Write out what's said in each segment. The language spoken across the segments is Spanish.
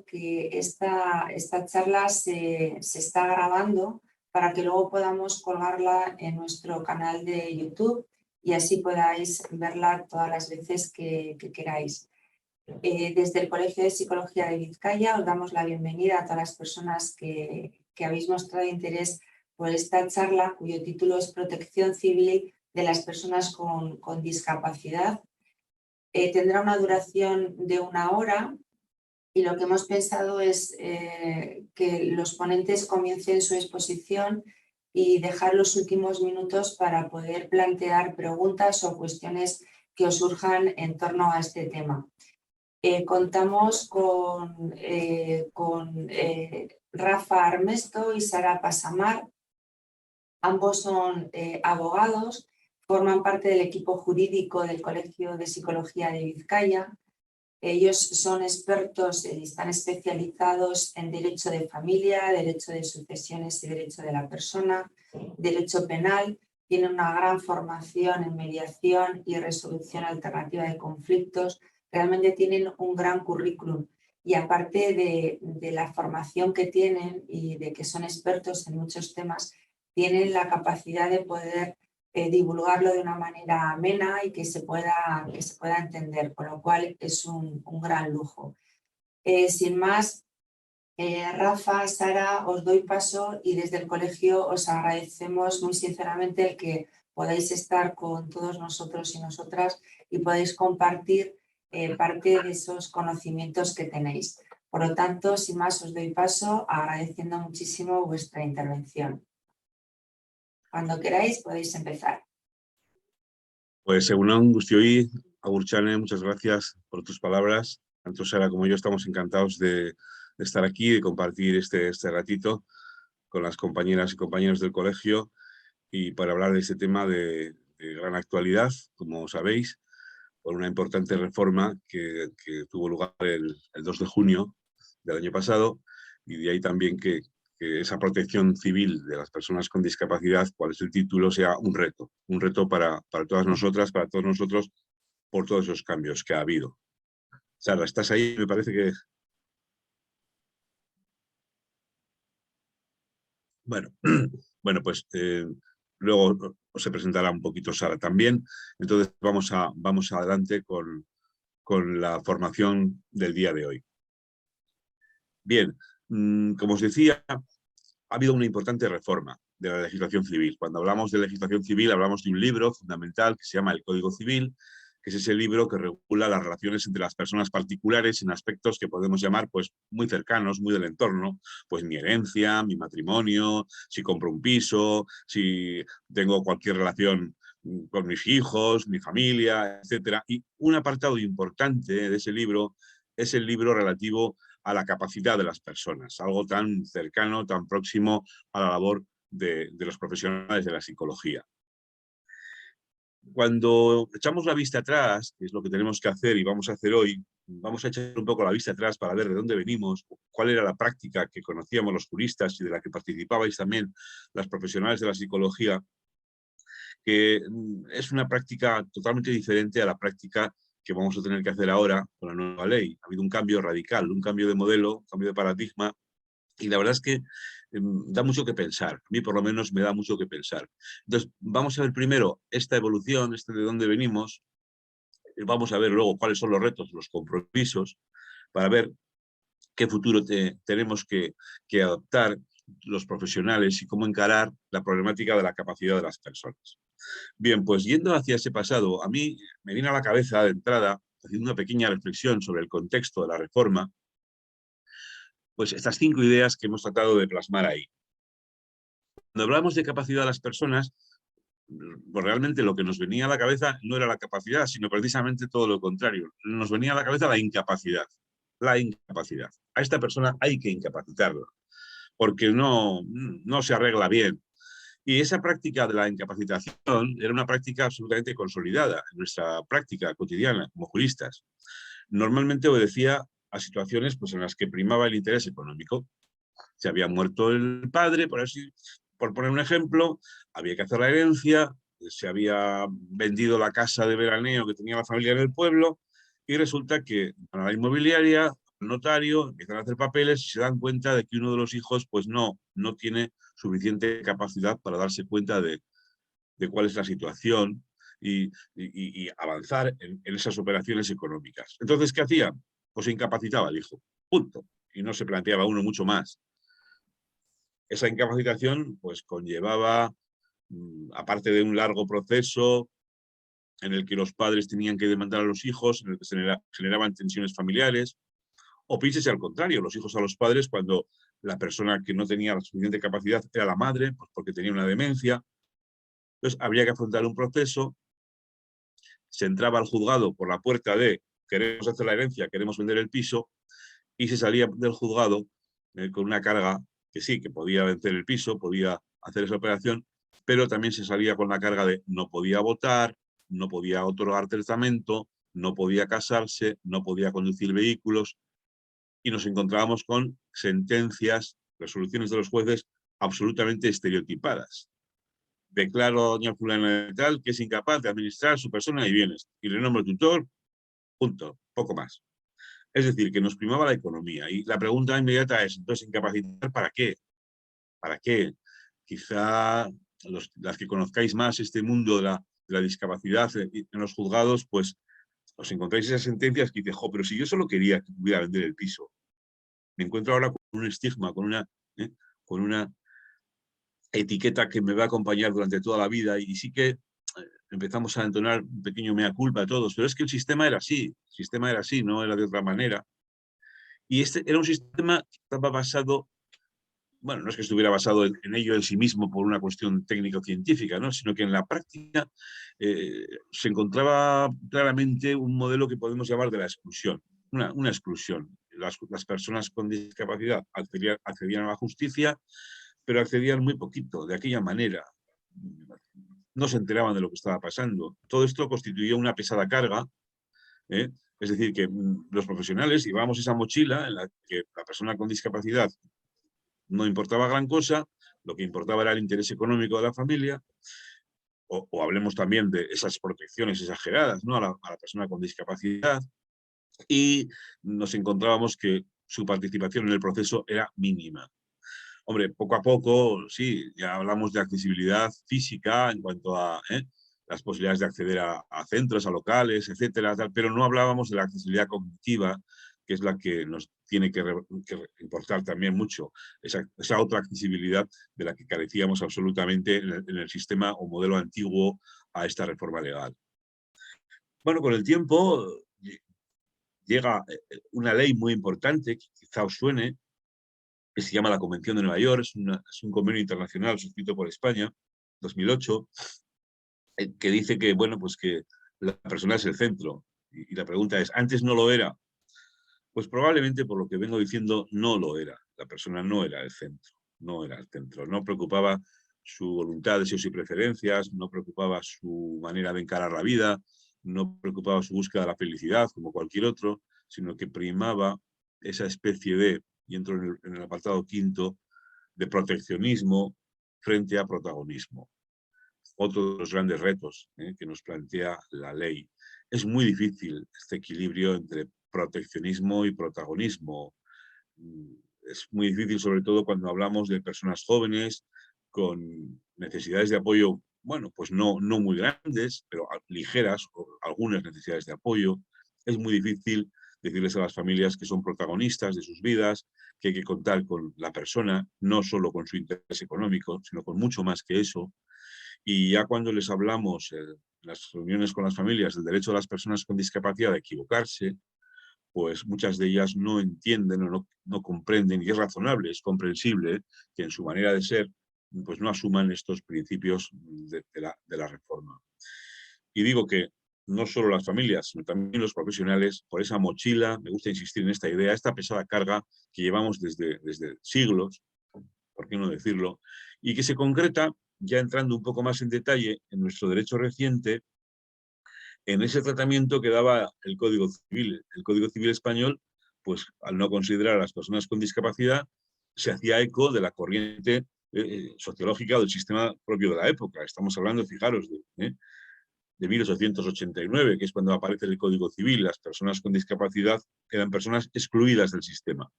que esta charla se está grabando para que luego podamos colgarla en nuestro canal de YouTube y así podáis verla todas las veces que queráis. Desde el Colegio de Psicología de Vizcaya os damos la bienvenida a todas las personas que habéis mostrado interés por esta charla, cuyo título es Protección Civil de las personas con discapacidad. Tendrá una duración de 1 hora y lo que hemos pensado es que los ponentes comiencen su exposición y dejar los últimos minutos para poder plantear preguntas o cuestiones que os surjan en torno a este tema. Contamos con Rafa Armesto y Sara Pasamar. Ambos son abogados, forman parte del equipo jurídico del Colegio de Psicología de Vizcaya. Ellos son expertos y están especializados en derecho de familia, derecho de sucesiones y derecho de la persona, derecho penal. Tienen una gran formación en mediación y resolución alternativa de conflictos. Realmente tienen un gran currículum y aparte de la formación que tienen y de que son expertos en muchos temas, tienen la capacidad de poder divulgarlo de una manera amena y que se pueda entender, con lo cual es un gran lujo. Sin más, Rafa, Sara, os doy paso y desde el colegio os agradecemos muy sinceramente el que podáis estar con todos nosotros y nosotras y podáis compartir parte de esos conocimientos que tenéis. Por lo tanto, sin más, os doy paso agradeciendo muchísimo vuestra intervención. Cuando queráis podéis empezar. Pues egunon guztioi, agur Txane, muchas gracias por tus palabras. Tanto Sara como yo estamos encantados de estar aquí, de compartir este ratito con las compañeras y compañeros del colegio y para hablar de este tema de gran actualidad, como sabéis, por una importante reforma que tuvo lugar el 2 de junio del año pasado y de ahí también que esa protección civil de las personas con discapacidad, cuál es el título, sea un reto para todas nosotras, para todos nosotros, por todos esos cambios que ha habido. Sara, ¿estás ahí? Me parece que... Bueno, pues luego se presentará un poquito Sara también. Entonces vamos adelante con la formación del día de hoy. Bien, como os decía, ha habido una importante reforma de la legislación civil. Cuando hablamos de legislación civil, hablamos de un libro fundamental que se llama el Código Civil, que es ese libro que regula las relaciones entre las personas particulares en aspectos que podemos llamar pues, muy cercanos, muy del entorno, pues mi herencia, mi matrimonio, si compro un piso, si tengo cualquier relación con mis hijos, mi familia, etc. Y un apartado importante de ese libro es el libro relativo a la capacidad de las personas, algo tan cercano, tan próximo a la labor de los profesionales de la psicología. Cuando echamos la vista atrás, que es lo que tenemos que hacer y vamos a hacer hoy, vamos a echar un poco la vista atrás para ver de dónde venimos, cuál era la práctica que conocíamos los juristas y de la que participabais también las profesionales de la psicología, que es una práctica totalmente diferente a la práctica que vamos a tener que hacer ahora con la nueva ley. Ha habido un cambio radical, un cambio de modelo, un cambio de paradigma, y la verdad es que da mucho que pensar. A mí por lo menos me da mucho que pensar. Entonces, vamos a ver primero esta evolución, de dónde venimos, vamos a ver luego cuáles son los retos, los compromisos, para ver qué futuro tenemos que adoptar los profesionales y cómo encarar la problemática de la capacidad de las personas. Bien, pues yendo hacia ese pasado, a mí me viene a la cabeza de entrada, haciendo una pequeña reflexión sobre el contexto de la reforma, pues estas 5 ideas que hemos tratado de plasmar ahí. Cuando hablamos de capacidad de las personas, pues realmente lo que nos venía a la cabeza no era la capacidad, sino precisamente todo lo contrario. Nos venía a la cabeza la incapacidad. La incapacidad. A esta persona hay que incapacitarla, porque no se arregla bien. Y esa práctica de la incapacitación era una práctica absolutamente consolidada en nuestra práctica cotidiana como juristas. Normalmente obedecía a situaciones pues, en las que primaba el interés económico. Se había muerto el padre, por poner un ejemplo, había que hacer la herencia, se había vendido la casa de veraneo que tenía la familia en el pueblo y resulta que a la inmobiliaria al notario, empiezan a hacer papeles y se dan cuenta de que uno de los hijos pues no tiene suficiente capacidad para darse cuenta de cuál es la situación y avanzar en esas operaciones económicas. Entonces, ¿qué hacía? Pues se incapacitaba al hijo, punto. Y no se planteaba uno mucho más. Esa incapacitación pues conllevaba, aparte de un largo proceso en el que los padres tenían que demandar a los hijos, en el que se generaban tensiones familiares, o píxese al contrario, los hijos a los padres cuando la persona que no tenía la suficiente capacidad era la madre, pues porque tenía una demencia. Entonces habría que afrontar un proceso, se entraba al juzgado por la puerta de queremos hacer la herencia, queremos vender el piso, y se salía del juzgado con una carga que sí, que podía vencer el piso, podía hacer esa operación, pero también se salía con la carga de no podía votar, no podía otorgar testamento, no podía casarse, no podía conducir vehículos, y nos encontrábamos con sentencias, resoluciones de los jueces absolutamente estereotipadas. Declaro a doña fulana de tal que es incapaz de administrar su persona y bienes, y le nombro tutor, punto, poco más. Es decir, que nos primaba la economía. Y la pregunta inmediata es, entonces, ¿incapacitar para qué? ¿Para qué? Quizá las que conozcáis más este mundo de la discapacidad en los juzgados, pues os encontráis esas sentencias que dice, jo, pero si yo solo quería que pudiera vender el piso, me encuentro ahora con un estigma, con una etiqueta que me va a acompañar durante toda la vida, y sí que empezamos a entonar un pequeño mea culpa a todos, pero es que el sistema era así, no era de otra manera. Y este era un sistema que estaba basado, bueno, no es que estuviera basado en ello en sí mismo por una cuestión técnico-científica, ¿no? Sino que en la práctica se encontraba claramente un modelo que podemos llamar de la exclusión, una exclusión. Las personas con discapacidad accedían a la justicia, pero accedían muy poquito, de aquella manera. No se enteraban de lo que estaba pasando. Todo esto constituía una pesada carga, ¿eh? Es decir, que los profesionales llevábamos esa mochila en la que la persona con discapacidad no importaba gran cosa, lo que importaba era el interés económico de la familia, o hablemos también de esas protecciones exageradas, ¿no? a la persona con discapacidad, y nos encontrábamos que su participación en el proceso era mínima. Hombre, poco a poco, sí, ya hablamos de accesibilidad física en cuanto a las posibilidades de acceder a centros, a locales, etcétera, tal, pero no hablábamos de la accesibilidad cognitiva, que es la que nos tiene que importar también mucho, esa otra accesibilidad de la que carecíamos absolutamente en el sistema o modelo antiguo a esta reforma legal. Bueno, con el tiempo llega una ley muy importante, que quizá os suene, que se llama la Convención de Nueva York, es un convenio internacional suscrito por España, 2008, que dice que, bueno, pues que la persona es el centro. Y la pregunta es, ¿antes no lo era? Pues probablemente, por lo que vengo diciendo, no lo era. La persona no era el centro, no era el centro. No preocupaba su voluntad, deseos y preferencias, no preocupaba su manera de encarar la vida, no preocupaba su búsqueda de la felicidad como cualquier otro, sino que primaba esa especie de, y entro en el apartado quinto, de proteccionismo frente a protagonismo. Otro de los grandes retos que nos plantea la ley. Es muy difícil este equilibrio entre proteccionismo y protagonismo. Es muy difícil, sobre todo cuando hablamos de personas jóvenes con necesidades de apoyo, bueno, pues no muy grandes, pero ligeras, o algunas necesidades de apoyo. Es muy difícil decirles a las familias que son protagonistas de sus vidas, que hay que contar con la persona, no solo con su interés económico, sino con mucho más que eso. Y ya cuando les hablamos en las reuniones con las familias del derecho de las personas con discapacidad a equivocarse, pues muchas de ellas no entienden o no comprenden, y es razonable, es comprensible que en su manera de ser pues no asuman estos principios de la reforma. Y digo que no solo las familias, sino también los profesionales, por esa mochila, me gusta insistir en esta idea, esta pesada carga que llevamos desde siglos, por qué no decirlo, y que se concreta, ya entrando un poco más en detalle en nuestro derecho reciente, en ese tratamiento que daba el Código Civil. El Código Civil español, pues al no considerar a las personas con discapacidad, se hacía eco de la corriente sociológica o del sistema propio de la época. Estamos hablando, fijaros, de 1889, que es cuando aparece el Código Civil, las personas con discapacidad eran personas excluidas del sistema.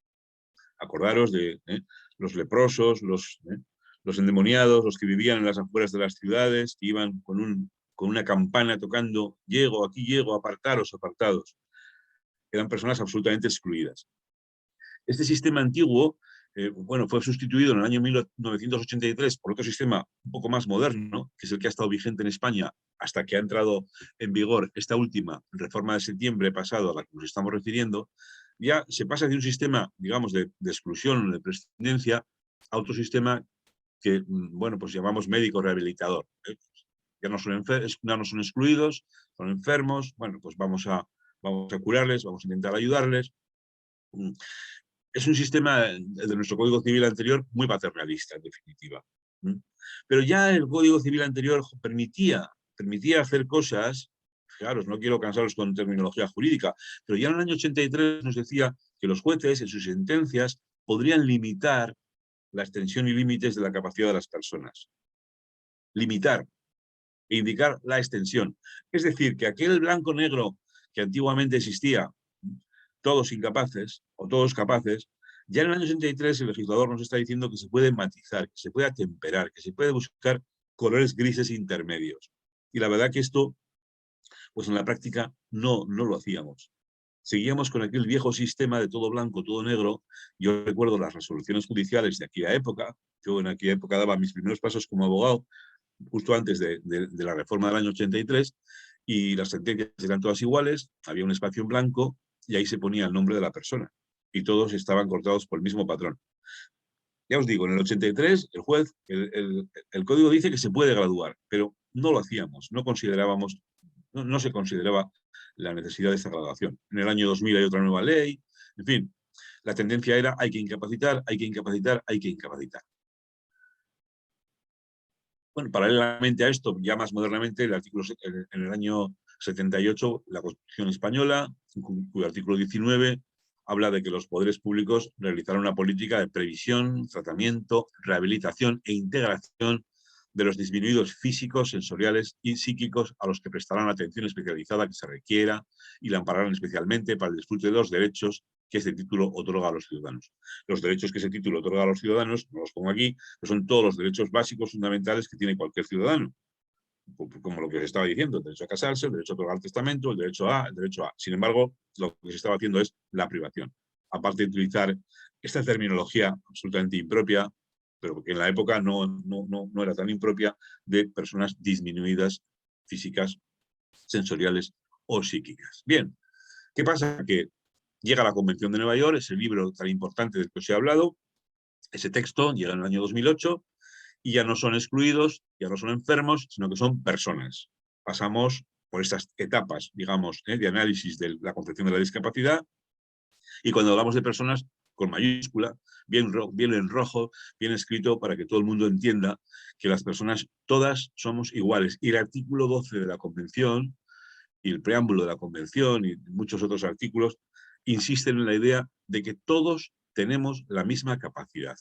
Acordaros de los leprosos, los endemoniados, los que vivían en las afueras de las ciudades, que iban con una campana tocando, llego, aquí llego, apartaros, apartados. Eran personas absolutamente excluidas. Este sistema antiguo, fue sustituido en el año 1983 por otro sistema un poco más moderno, que es el que ha estado vigente en España hasta que ha entrado en vigor esta última reforma de septiembre pasado a la que nos estamos refiriendo. Ya se pasa de un sistema, digamos, de exclusión, de prescindencia, a otro sistema que, pues llamamos médico rehabilitador. Ya no son excluidos, son enfermos, pues vamos a curarles, vamos a intentar ayudarles. Es un sistema de nuestro Código Civil anterior muy paternalista, en definitiva. Pero ya el Código Civil anterior permitía hacer cosas, fijaros, no quiero cansaros con terminología jurídica, pero ya en el año 83 nos decía que los jueces en sus sentencias podrían limitar la extensión y límites de la capacidad de las personas. Limitar e indicar la extensión. Es decir, que aquel blanco-negro que antiguamente existía, todos incapaces o todos capaces, ya en el año 83 el legislador nos está diciendo que se puede matizar, que se puede atemperar, que se puede buscar colores grises intermedios. Y la verdad que esto, pues en la práctica no lo hacíamos. Seguíamos con aquel viejo sistema de todo blanco, todo negro. Yo recuerdo las resoluciones judiciales de aquella época. Yo en aquella época daba mis primeros pasos como abogado, justo antes de la reforma del año 83, y las sentencias eran todas iguales, había un espacio en blanco, y ahí se ponía el nombre de la persona. Y todos estaban cortados por el mismo patrón. Ya os digo, en el 83, el juez, el código dice que se puede graduar, pero no lo hacíamos, no se consideraba la necesidad de esta graduación. En el año 2000 hay otra nueva ley, en fin, la tendencia era hay que incapacitar, hay que incapacitar, hay que incapacitar. Bueno, paralelamente a esto, ya más modernamente, en el año 78, la Constitución española, cuyo artículo 19 habla de que los poderes públicos realizarán una política de previsión, tratamiento, rehabilitación e integración de los disminuidos físicos, sensoriales y psíquicos a los que prestarán atención especializada que se requiera y la ampararán especialmente para el disfrute de los derechos que este título otorga a los ciudadanos. Los derechos que ese título otorga a los ciudadanos, no los pongo aquí, pero son todos los derechos básicos fundamentales que tiene cualquier ciudadano, como lo que os estaba diciendo, el derecho a casarse, el derecho a otorgar testamento, el derecho a. Sin embargo, lo que se estaba haciendo es la privación. Aparte de utilizar esta terminología absolutamente impropia, pero que en la época no era tan impropia, de personas disminuidas físicas, sensoriales o psíquicas. Bien, ¿qué pasa? Que llega la Convención de Nueva York, ese libro tan importante del que os he hablado, ese texto llega en el año 2008, y ya no son excluidos, ya no son enfermos, sino que son personas. Pasamos por estas etapas, digamos, de análisis de la concepción de la discapacidad, y cuando hablamos de personas, con mayúscula, bien en rojo, bien escrito, para que todo el mundo entienda que las personas todas somos iguales. Y el artículo 12 de la Convención, y el preámbulo de la Convención, y muchos otros artículos, insisten en la idea de que todos tenemos la misma capacidad.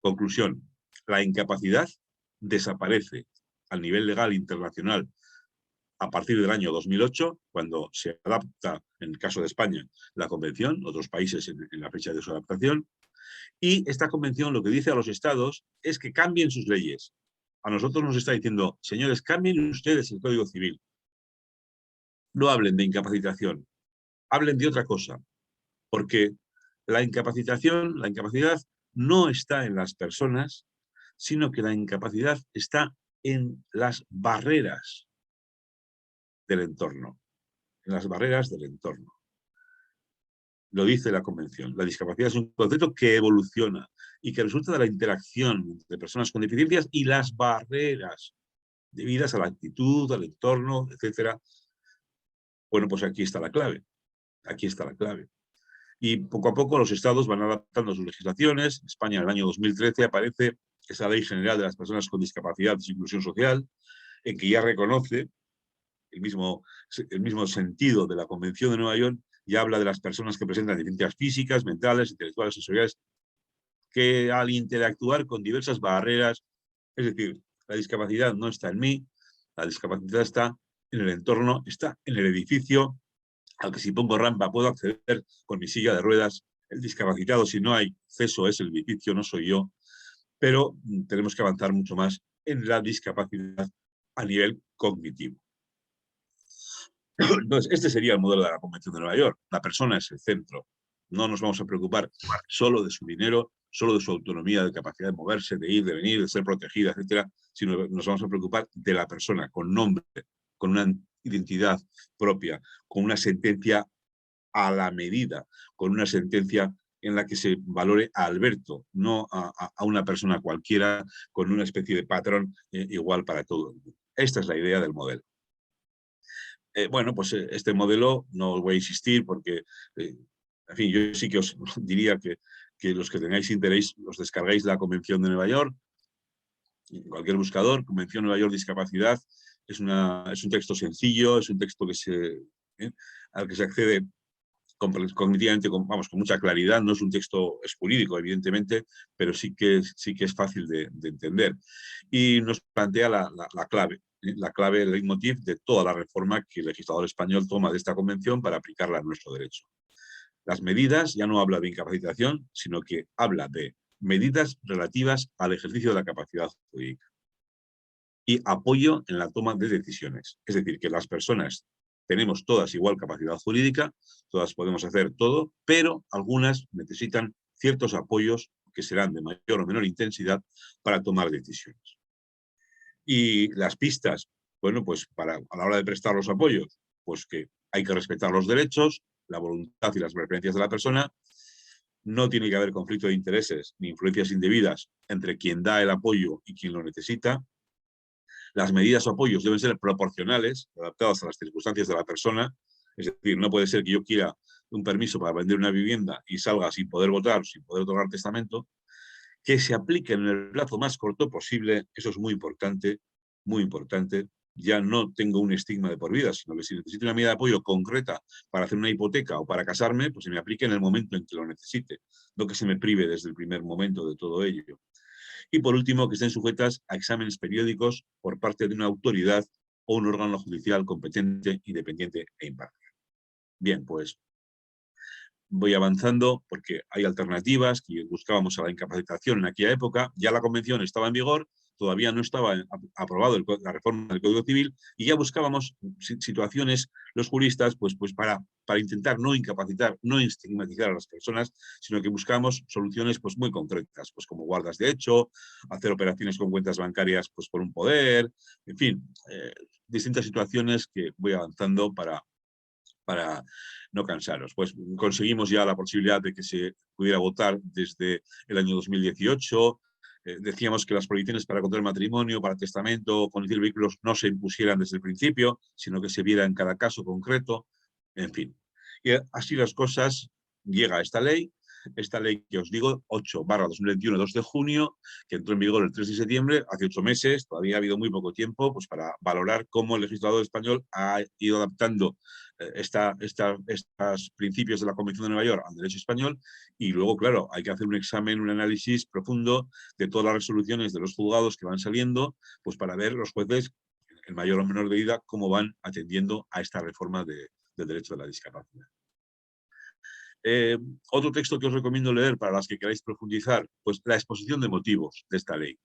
Conclusión, la incapacidad desaparece al nivel legal internacional a partir del año 2008, cuando se adapta, en el caso de España, la Convención, otros países en la fecha de su adaptación, y esta Convención lo que dice a los estados es que cambien sus leyes. A nosotros nos está diciendo, señores, cambien ustedes el Código Civil. No hablen de incapacitación, hablen de otra cosa, porque la incapacidad no está en las personas, sino que la incapacidad está en las barreras del entorno. En las barreras del entorno. Lo dice la Convención. La discapacidad es un concepto que evoluciona y que resulta de la interacción entre personas con deficiencias y las barreras debidas a la actitud, al entorno, etc. Bueno, pues aquí está la clave. Aquí está la clave. Y poco a poco los estados van adaptando sus legislaciones. En España, en el año 2013, aparece esa Ley General de las Personas con Discapacidad e Inclusión Social, en que ya reconoce el mismo sentido de la Convención de Nueva York, ya habla de las personas que presentan deficiencias físicas, mentales, intelectuales, sensoriales, que al interactuar con diversas barreras, es decir, la discapacidad no está en mí, La discapacidad está en el entorno, está en el edificio, al que si pongo rampa puedo acceder con mi silla de ruedas. El discapacitado, si no hay acceso, es el edificio, no soy yo. Pero tenemos que avanzar mucho más en la discapacidad a nivel cognitivo. Entonces, este sería el modelo de la Convención de Nueva York. La persona es el centro. No nos vamos a preocupar solo de su dinero, solo de su autonomía, de capacidad de moverse, de ir, de venir, de ser protegida, etcétera, sino nos vamos a preocupar de la persona con nombre, con una identidad propia, con una sentencia a la medida, con una sentencia en la que se valore a Alberto, no a una persona cualquiera con una especie de patrón igual para todo el mundo. Esta es la idea del modelo. Bueno, pues este modelo no os voy a insistir porque, en fin, yo sí que os diría que los que tengáis interés os descargáis la Convención de Nueva York, en cualquier buscador, Convención Nueva York Discapacidad, es un texto sencillo, es un texto al que se accede cognitivamente, con mucha claridad. No es un texto jurídico, evidentemente, pero sí que es fácil de entender. Y nos plantea la clave, el leitmotiv de toda la reforma que el legislador español toma de esta convención para aplicarla a nuestro derecho. Las medidas ya no habla de incapacitación, sino que habla de medidas relativas al ejercicio de la capacidad jurídica y apoyo en la toma de decisiones. Es decir, que las personas tenemos todas igual capacidad jurídica, todas podemos hacer todo, pero algunas necesitan ciertos apoyos que serán de mayor o menor intensidad para tomar decisiones. Y las pistas, bueno, pues a la hora de prestar los apoyos, pues que hay que respetar los derechos, la voluntad y las preferencias de la persona. No tiene que haber conflicto de intereses ni influencias indebidas entre quien da el apoyo y quien lo necesita. Las medidas o apoyos deben ser proporcionales, adaptadas a las circunstancias de la persona. Es decir, no puede ser que yo quiera un permiso para vender una vivienda y salga sin poder votar, sin poder otorgar testamento. Que se apliquen en el plazo más corto posible, eso es muy importante, muy importante. Ya no tengo un estigma de por vida, sino que si necesito una medida de apoyo concreta para hacer una hipoteca o para casarme, pues se me aplique en el momento en que lo necesite, no que se me prive desde el primer momento de todo ello. Y por último, que estén sujetas a exámenes periódicos por parte de una autoridad o un órgano judicial competente, independiente e imparcial. Bien, pues voy avanzando porque hay alternativas que buscábamos a la incapacitación en aquella época. Ya la convención estaba en vigor, todavía no estaba aprobado la reforma del Código Civil y ya buscábamos situaciones, los juristas, pues para intentar no incapacitar, no estigmatizar a las personas, sino que buscamos soluciones pues muy concretas, pues como guardas de hecho, hacer operaciones con cuentas bancarias pues por un poder, en fin, distintas situaciones que voy avanzando para no cansaros. Pues conseguimos ya la posibilidad de que se pudiera votar desde el año 2018. Decíamos que las prohibiciones para contraer matrimonio, para testamento, conducir vehículos no se impusieran desde el principio, sino que se viera en cada caso concreto. En fin. Y así las cosas, llega esta ley que os digo, 8/2021, 2 de junio, que entró en vigor el 3 de septiembre, hace 8 meses, todavía ha habido muy poco tiempo pues para valorar cómo el legislador español ha ido adaptando estos principios de la Convención de Nueva York al derecho español, y luego, claro, hay que hacer un examen, un análisis profundo de todas las resoluciones de los juzgados que van saliendo, pues para ver los jueces, en mayor o menor medida, cómo van atendiendo a esta reforma del derecho de la discapacidad. Otro texto que os recomiendo leer para las que queráis profundizar, pues la exposición de motivos de esta ley.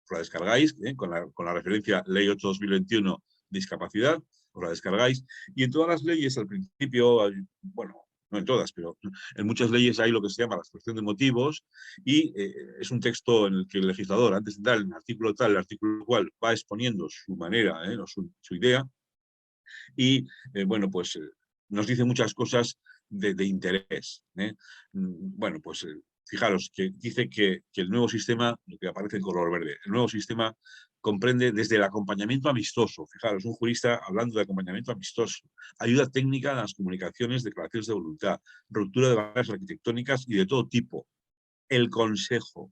Os la descargáis con la referencia Ley 8/2021, discapacidad, os la descargáis. Y en todas las leyes, al principio, bueno, no en todas, pero en muchas leyes hay lo que se llama la exposición de motivos, y es un texto en el que el legislador, antes de dar el artículo tal, el artículo cual, va exponiendo su manera, o su idea, y bueno, pues nos dice muchas cosas de interés. Bueno, pues fijaros que dice que el nuevo sistema, lo que aparece en color verde, el nuevo sistema comprende desde el acompañamiento amistoso, fijaros, un jurista hablando de acompañamiento amistoso, ayuda técnica a las comunicaciones, declaraciones de voluntad, ruptura de barreras arquitectónicas y de todo tipo, el consejo,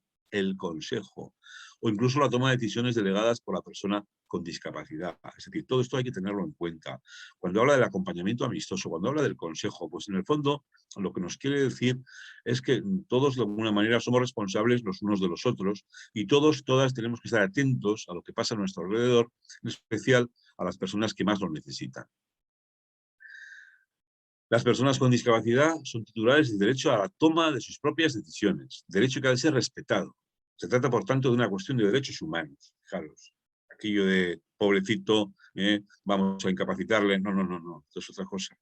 o incluso la toma de decisiones delegadas por la persona con discapacidad. Es decir, todo esto hay que tenerlo en cuenta. Cuando habla del acompañamiento amistoso, cuando habla del consejo, pues en el fondo lo que nos quiere decir es que todos de alguna manera somos responsables los unos de los otros y todos, todas tenemos que estar atentos a lo que pasa a nuestro alrededor, en especial a las personas que más lo necesitan. Las personas con discapacidad son titulares del derecho a la toma de sus propias decisiones, derecho que ha de ser respetado. Se trata, por tanto, de una cuestión de derechos humanos. Fijaros, aquello de pobrecito, vamos a incapacitarle, no, esto es otra cosa.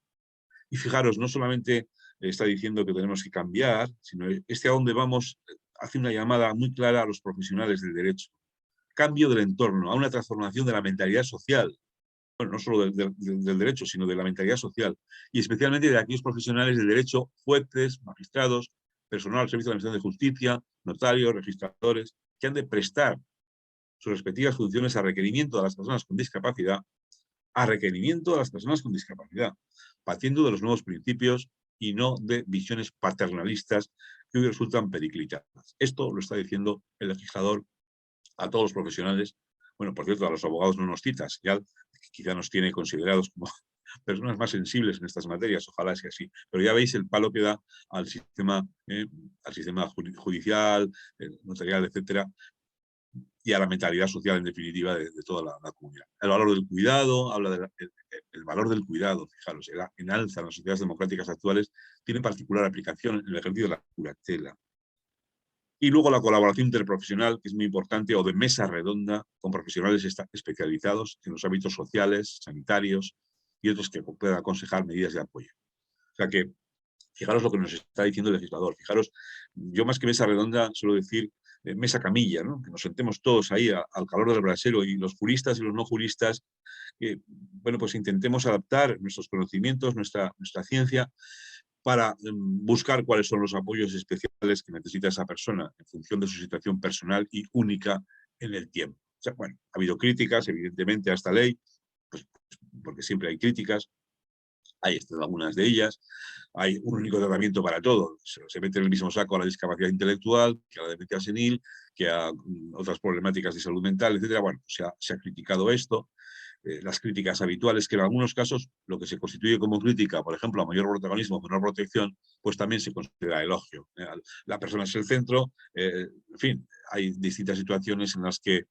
Y fijaros, no solamente está diciendo que tenemos que cambiar, sino a dónde vamos hace una llamada muy clara a los profesionales del derecho. Cambio del entorno, a una transformación de la mentalidad social. Bueno, no solo del derecho, sino de la mentalidad social, y especialmente de aquellos profesionales del derecho, jueces, magistrados, personal al servicio de la Administración de Justicia, notarios, registradores, que han de prestar sus respectivas funciones a requerimiento de las personas con discapacidad, partiendo de los nuevos principios y no de visiones paternalistas que hoy resultan periclitadas. Esto lo está diciendo el legislador a todos los profesionales. Bueno, por cierto, a los abogados no nos citas, ya quizá nos tiene considerados como personas más sensibles en estas materias, ojalá sea así, pero ya veis el palo que da al sistema judicial, notarial, etcétera, y a la mentalidad social, en definitiva, de toda la comunidad. El valor del cuidado, habla del valor del cuidado, fijaros, en alza en las sociedades democráticas actuales, tiene particular aplicación en el ejercicio de la curatela. Y luego la colaboración interprofesional, que es muy importante, o de mesa redonda con profesionales especializados en los ámbitos sociales, sanitarios y otros que puedan aconsejar medidas de apoyo. O sea que, fijaros lo que nos está diciendo el legislador. Fijaros, yo más que mesa redonda suelo decir mesa camilla, ¿no? Que nos sentemos todos ahí al calor del brasero y los juristas y los no juristas, bueno, pues intentemos adaptar nuestros conocimientos, nuestra ciencia, para buscar cuáles son los apoyos especiales que necesita esa persona en función de su situación personal y única en el tiempo. O sea, bueno, ha habido críticas, evidentemente, a esta ley, pues, porque siempre hay críticas, hay algunas de ellas, hay un único tratamiento para todo, se mete en el mismo saco a la discapacidad intelectual, que a la demencia senil, que a otras problemáticas de salud mental, etc. Bueno, se ha criticado esto. Las críticas habituales, que en algunos casos lo que se constituye como crítica, por ejemplo, a mayor protagonismo, menor protección, pues también se considera elogio. La persona es el centro, en fin, hay distintas situaciones en las que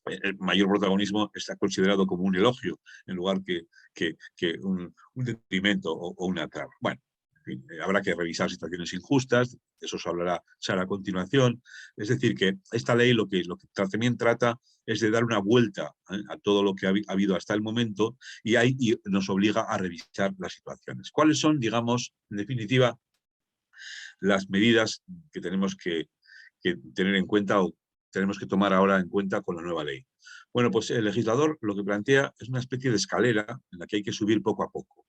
el mayor protagonismo está considerado como un elogio en lugar que un detrimento o una traba. Bueno, en fin, habrá que revisar situaciones injustas, de eso se hablará Sara a continuación. Es decir, que esta ley lo que también trata es de dar una vuelta a todo lo que ha habido hasta el momento y nos obliga a revisar las situaciones. ¿Cuáles son, digamos, en definitiva, las medidas que tenemos que tener en cuenta o tenemos que tomar ahora en cuenta con la nueva ley? Bueno, pues el legislador lo que plantea es una especie de escalera en la que hay que subir poco a poco.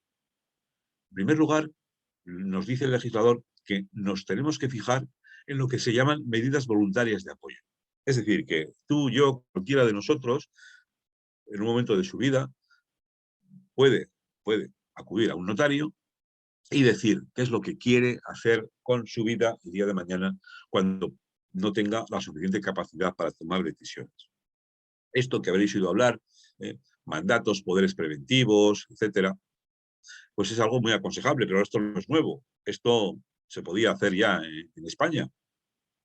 En primer lugar, nos dice el legislador que nos tenemos que fijar en lo que se llaman medidas voluntarias de apoyo. Es decir, que tú, yo, cualquiera de nosotros, en un momento de su vida, puede acudir a un notario y decir qué es lo que quiere hacer con su vida el día de mañana cuando no tenga la suficiente capacidad para tomar decisiones. Esto que habréis oído hablar, mandatos, poderes preventivos, etcétera, pues es algo muy aconsejable, pero esto no es nuevo. Esto se podía hacer ya en España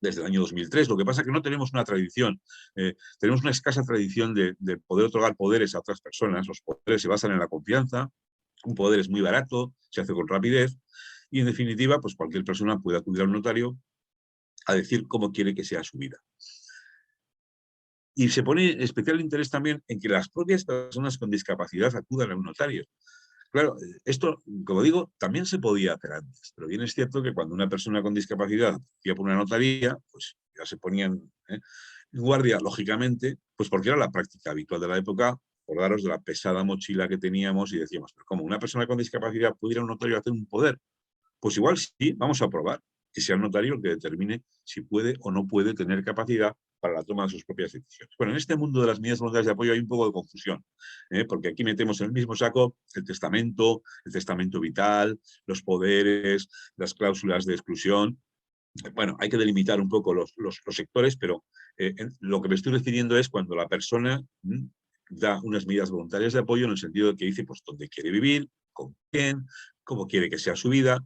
desde el año 2003. Lo que pasa es que no tenemos una tradición, tenemos una escasa tradición de poder otorgar poderes a otras personas. Los poderes se basan en la confianza, un poder es muy barato, se hace con rapidez y, en definitiva, pues cualquier persona puede acudir a un notario a decir cómo quiere que sea su vida. Y se pone especial interés también en que las propias personas con discapacidad acudan a un notario. Claro, esto, como digo, también se podía hacer antes, pero bien es cierto que cuando una persona con discapacidad iba por una notaría, pues ya se ponían en guardia, lógicamente, pues porque era la práctica habitual de la época. Acordaros de la pesada mochila que teníamos y decíamos, pero ¿cómo una persona con discapacidad pudiera un notario hacer un poder? Pues igual sí, vamos a probar que sea el notario el que determine si puede o no puede tener capacidad para la toma de sus propias decisiones. Bueno, en este mundo de las medidas voluntarias de apoyo hay un poco de confusión, porque aquí metemos en el mismo saco el testamento vital, los poderes, las cláusulas de exclusión. Bueno, hay que delimitar un poco los sectores, pero Lo que me estoy refiriendo es cuando la persona da unas medidas voluntarias de apoyo en el sentido de que dice pues dónde quiere vivir, con quién, cómo quiere que sea su vida,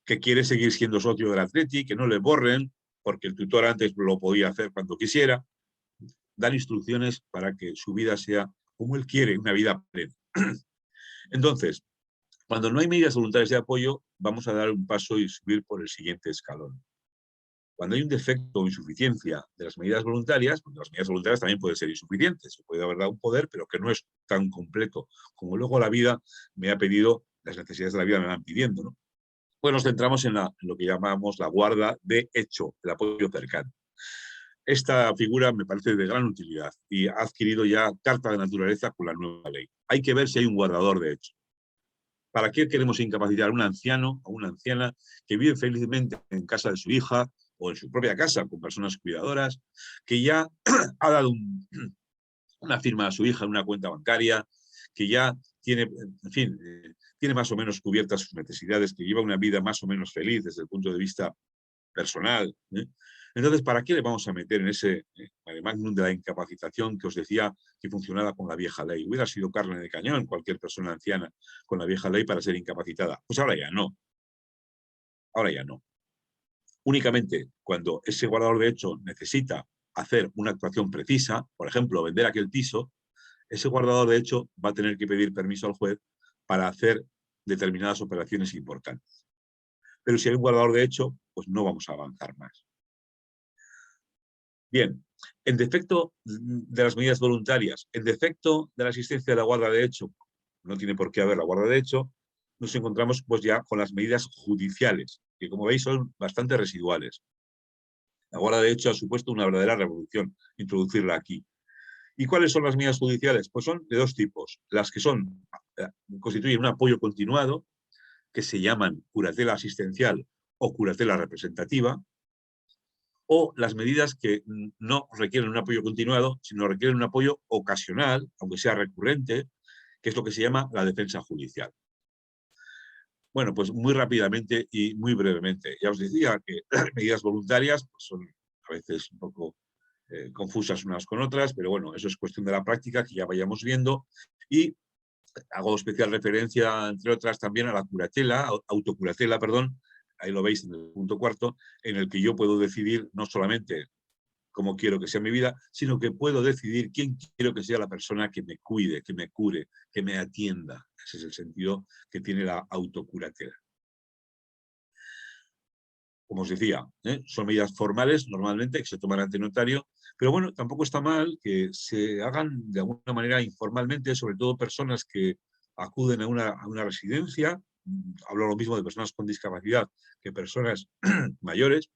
que quiere seguir siendo socio del Atleti, que no le borren, porque el tutor antes lo podía hacer cuando quisiera. Dar instrucciones para que su vida sea como él quiere, una vida plena. Entonces, cuando no hay medidas voluntarias de apoyo, vamos a dar un paso y subir por el siguiente escalón. Cuando hay un defecto o insuficiencia de las medidas voluntarias, porque las medidas voluntarias también pueden ser insuficientes, se puede haber dado un poder, pero que no es tan completo como luego la vida me ha pedido, las necesidades de la vida me van pidiendo, ¿no? Pues nos centramos en lo que llamamos la guarda de hecho, el apoyo cercano. Esta figura me parece de gran utilidad y ha adquirido ya carta de naturaleza con la nueva ley. Hay que ver si hay un guardador de hecho. ¿Para qué queremos incapacitar a un anciano o una anciana que vive felizmente en casa de su hija o en su propia casa con personas cuidadoras, que ya ha dado una firma a su hija en una cuenta bancaria, que ya tiene, en fin, tiene más o menos cubiertas sus necesidades, que lleva una vida más o menos feliz desde el punto de vista personal? Entonces, ¿para qué le vamos a meter en ese magnum de la incapacitación que os decía que funcionaba con la vieja ley? Hubiera sido carne de cañón cualquier persona anciana con la vieja ley para ser incapacitada. Pues ahora ya no. Ahora ya no. Únicamente cuando ese guardador de hecho necesita hacer una actuación precisa, por ejemplo, vender aquel piso, ese guardador de hecho va a tener que pedir permiso al juez para hacer determinadas operaciones importantes. Pero si hay un guardador de hecho, pues no vamos a avanzar más. Bien, en defecto de las medidas voluntarias, en defecto de la existencia de la guarda de hecho, no tiene por qué haber la guarda de hecho, nos encontramos pues ya con las medidas judiciales, que como veis son bastante residuales. La guarda de hecho ha supuesto una verdadera revolución, introducirla aquí. ¿Y cuáles son las medidas judiciales? Pues son de dos tipos. Las que constituyen un apoyo continuado, que se llaman curatela asistencial o curatela representativa, o las medidas que no requieren un apoyo continuado, sino requieren un apoyo ocasional, aunque sea recurrente, que es lo que se llama la defensa judicial. Bueno, pues muy rápidamente y muy brevemente. Ya os decía que las medidas voluntarias pues son a veces un poco confusas unas con otras, pero bueno, eso es cuestión de la práctica que ya vayamos viendo. Y hago especial referencia, entre otras, también a la curatela, autocuratela, perdón, ahí lo veis en el punto cuarto, en el que yo puedo decidir no solamente cómo quiero que sea mi vida, sino que puedo decidir quién quiero que sea la persona que me cuide, que me cure, que me atienda. Ese es el sentido que tiene la autocuratela. Como os decía, son medidas formales normalmente que se toman ante notario, pero bueno, tampoco está mal que se hagan de alguna manera informalmente, sobre todo personas que acuden a una residencia, hablo lo mismo de personas con discapacidad que personas mayores,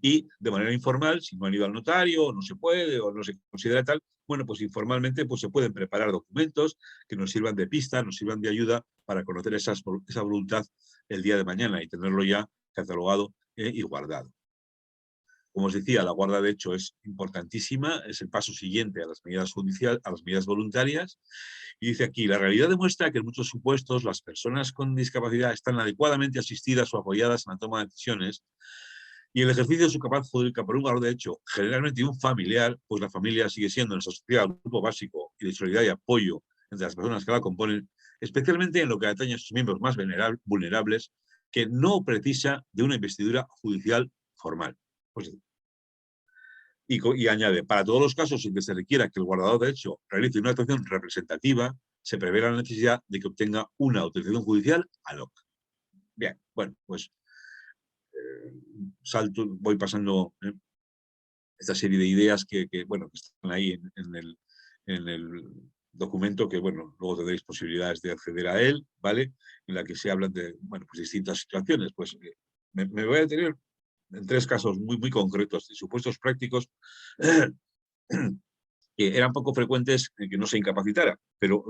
y de manera informal, si no han ido al notario, o no se puede, o no se considera tal, bueno, pues informalmente pues se pueden preparar documentos que nos sirvan de pista, nos sirvan de ayuda para conocer esa voluntad el día de mañana y tenerlo ya catalogado y guardado. Como os decía, la guarda de hecho es importantísima, es el paso siguiente a las medidas judiciales, a las medidas voluntarias. Y dice aquí, la realidad demuestra que en muchos supuestos las personas con discapacidad están adecuadamente asistidas o apoyadas en la toma de decisiones y el ejercicio de su capacidad jurídica por un guardador de hecho, generalmente un familiar, pues la familia sigue siendo en nuestra sociedad un grupo básico y de solidaridad y apoyo entre las personas que la componen, especialmente en lo que atañe a sus miembros más vulnerables, que no precisa de una investidura judicial formal. Pues, y añade, para todos los casos en que se requiera que el guardador de hecho realice una actuación representativa, se prevé la necesidad de que obtenga una autorización judicial ad hoc. Bien, bueno, pues voy pasando esta serie de ideas que están ahí en el documento, que bueno, luego tendréis posibilidades de acceder a él, ¿vale? En la que se hablan de, bueno, pues distintas situaciones. Pues me voy a detener en tres casos muy, muy concretos de supuestos prácticos que eran poco frecuentes que no se incapacitara, pero